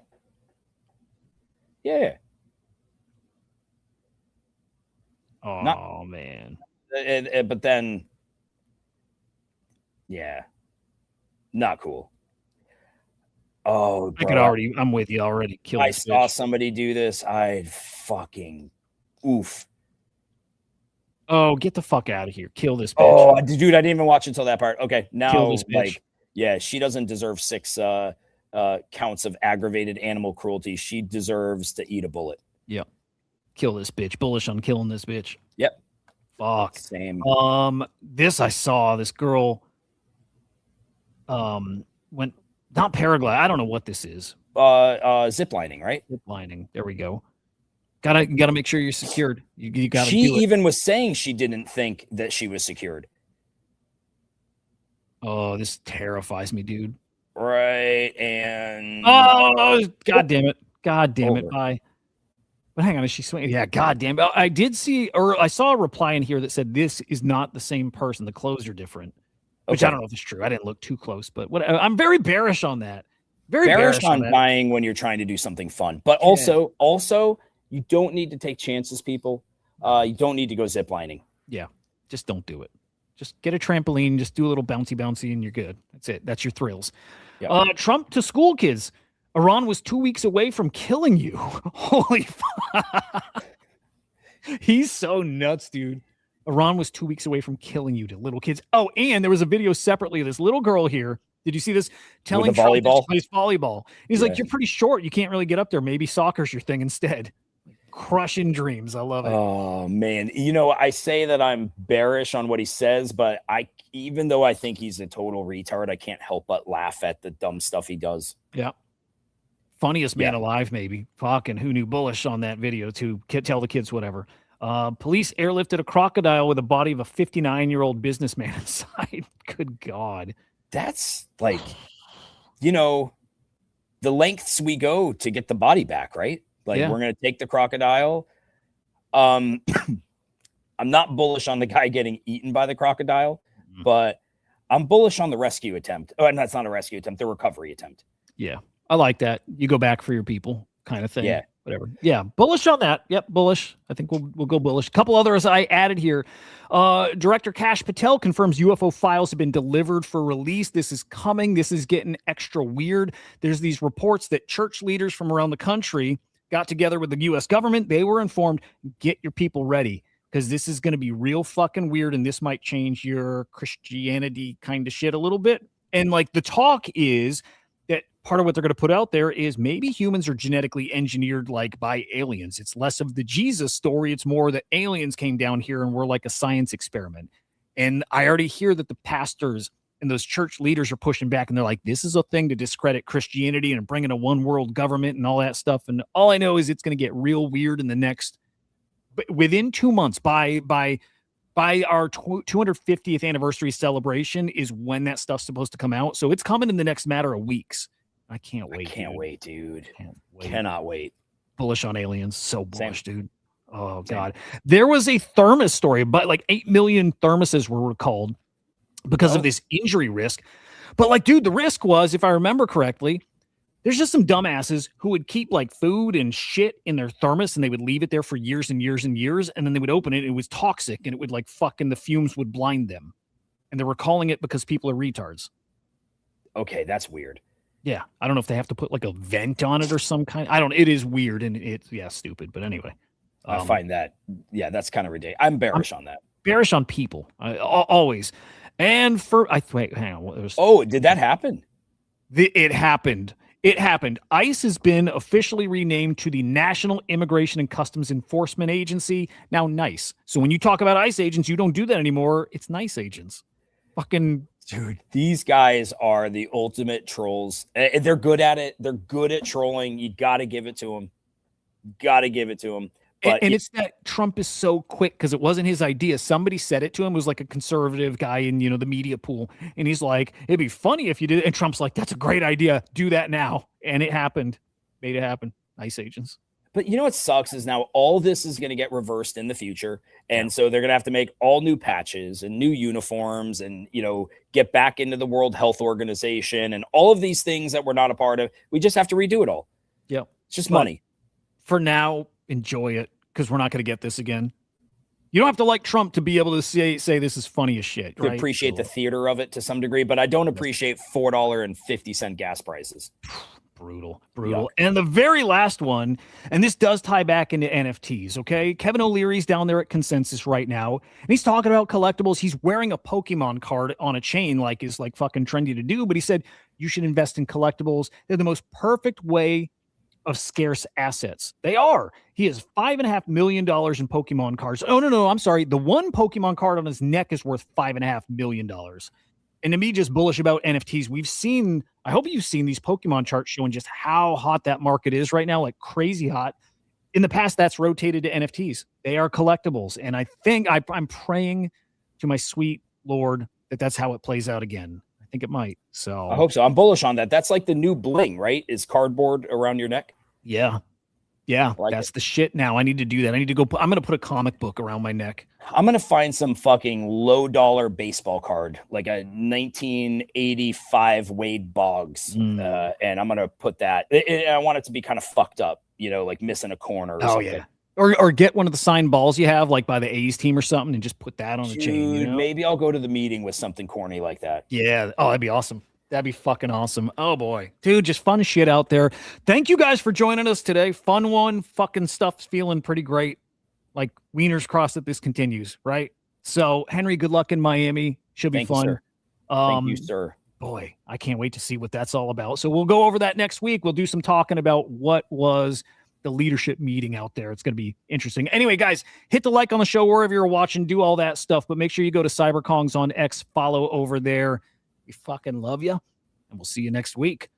Oh, man. But then, yeah, not cool. Oh, I could already, I'm with you already. Kill I this saw bitch. somebody do this. I fucking oof. Oh, get the fuck out of here. Kill this bitch. Oh, dude, I didn't even watch until that part. Okay, now Kill this bitch. like, yeah, she doesn't deserve 6 counts of aggravated animal cruelty. She deserves to eat a bullet. Yep. Kill this bitch. Bullish on killing this bitch. Yep. Fuck. Same. This I saw. This girl went not paraglide. I don't know what this is. Zip lining, right? Zip lining. There we go. Gotta make sure you're secured. You gotta She do it. even was saying she didn't think that she was secured. Oh, this terrifies me, dude. Right. And Oh, god damn it. God damn it. Over. Bye. But hang on, is she swinging? Yeah, god damn it. I did see, or I saw a reply in here that said this is not the same person. The clothes are different. Which I Okay. don't know if it's true. I didn't look too close, but what I'm very bearish on that. Very bearish on that. dying when you're trying to do something fun. But Yeah. also, you don't need to take chances, people. You don't need to go zip lining. Just don't do it. Just get a trampoline, just do a little bouncy, and you're good. That's it. That's your thrills. Yep. Trump to school kids. Iran was 2 weeks away from killing you. Holy fuck. He's so nuts, dude. Iran was 2 weeks away from killing you to little kids. Oh, and there was a video separately of this little girl here. Did you see this? Telling With the Trump that volleyball? she plays volleyball. He's Yeah. like, you're pretty short. You can't really get up there. Maybe soccer's your thing instead. Crushing dreams. I love it. Oh man, I say that I'm bearish on what he says, but even though I think he's a total retard, I can't help but laugh at the dumb stuff he does. Yeah. Funniest man Yeah. alive, maybe. Fucking who knew bullish on that video too. Tell the kids whatever. Police airlifted a crocodile with the body of a 59-year-old businessman inside. Good God. That's like, the lengths we go to get the body back, right? Like Yeah. we're gonna take the crocodile. I'm not bullish on the guy getting eaten by the crocodile, Mhm. but I'm bullish on the rescue attempt. Oh, and that's not a rescue attempt, the recovery attempt. Yeah. I like that. You go back for your people kind of thing. Yeah. Whatever. Yeah. Bullish on that. Yep. Bullish. I think we'll go bullish. A couple others I added here. Director Kash Patel confirms UFO files have been delivered for release. This is coming. This is getting extra weird. There's these reports that church leaders from around the country got together with the U.S. government. They were informed, get your people ready, because this is going to be real fucking weird, and this might change your Christianity kind of shit a little bit. And like the talk is that part of what they're going to put out there is maybe humans are genetically engineered like by aliens. It's less of the Jesus story. It's more that aliens came down here and were like a science experiment. And I already hear that the pastors and those church leaders are pushing back, and they're like, this is a thing to discredit Christianity and bring in a one world government and all that stuff. And all I know is it's going to get real weird in the next, within 2 months, by our 250th anniversary celebration is when that stuff's supposed to come out. So it's coming in the next matter of weeks. I can't wait. I can't wait, dude. Can't wait. Cannot wait. Bullish on aliens. So bullish, dude. Oh, Same. God. There was a thermos story, but like 8 million thermoses were recalled because of this injury risk. But like, dude, the risk was, if I remember correctly, there's just some dumbasses who would keep like food and shit in their thermos, and they would leave it there for years and years and years. And then they would open it. And it was toxic, and it would like fucking, the fumes would blind them. And they were calling it because people are retards. Okay, that's weird. Yeah. I don't know if they have to put like a vent on it or some kind. It is weird, and it's, stupid. But anyway, I find that, that's kind of ridiculous. I'm bearish on that. bearish on people. Always. And wait, hang on. Oh, did that happen? It happened. It happened. ICE has been officially renamed to the National Immigration and Customs Enforcement Agency. Now, NICE. So when you talk about ICE agents, you don't do that anymore. It's NICE agents. Fucking dude, these guys are the ultimate trolls. They're good at it. They're good at trolling. You got to give it to them. Got to give it to them. But and it's that Trump is so quick because it wasn't his idea. Somebody said it to him. It was like a conservative guy in, the media pool. And he's like, it'd be funny if you did it. And Trump's like, that's a great idea. Do that now. And it happened. Made it happen. ICE agents. But you know what sucks is now all this is going to get reversed in the future. And so they're going to have to make all new patches and new uniforms and, get back into the World Health Organization and all of these things that we're not a part of. We just have to redo it all. Yep. It's just money. For now, enjoy it because we're not going to get this again. You don't have to like Trump to be able to say this is funny as shit. To appreciate the theater of it to some degree, but I don't appreciate $4.50 gas prices. Brutal. Yuck. And the very last one, and this does tie back into NFTs, okay? Kevin O'Leary's down there at Consensus right now, and he's talking about collectibles. He's wearing a Pokemon card on a chain like is like fucking trendy to do, but he said you should invest in collectibles. They're the most perfect way of scarce assets. They are. He has $5.5 million in Pokemon cards. Oh, no, I'm sorry. The one Pokemon card on his neck is worth $5.5 million. And to me, just bullish about NFTs. I hope you've seen these Pokemon charts showing just how hot that market is right now, like crazy hot. In the past, that's rotated to NFTs. They are collectibles. And I think I'm praying to my sweet Lord that that's how it plays out again. I think it might. So I hope so. I'm bullish on that. That's like the new bling, right? Is cardboard around your neck? Yeah. That's the shit now. I need to do that. I'm going to put a comic book around my neck. I'm going to find some fucking low dollar baseball card, like a 1985 Wade Boggs. And I'm going to put that. I want it to be kind of fucked up, like missing a corner or something. Yeah. Or get one of the signed balls you have, like by the A's team or something, and just put that on the chain. Maybe I'll go to the meeting with something corny like that. Yeah. Oh, that'd be awesome. That'd be fucking awesome. Oh boy, dude, just fun shit out there. Thank you guys for joining us today. Fun one. Fucking stuff's feeling pretty great. Like wieners crossed that this continues, right? So Henry, good luck in Miami. Should be fun. Sir. Thank you, sir. Boy, I can't wait to see what that's all about. So we'll go over that next week. We'll do some talking about what was the leadership meeting out there. It's going to be interesting. Anyway, guys, hit the like on the show wherever you're watching. Do all that stuff, but make sure you go to CyberKongs on X. Follow over there. We fucking love you, and we'll see you next week.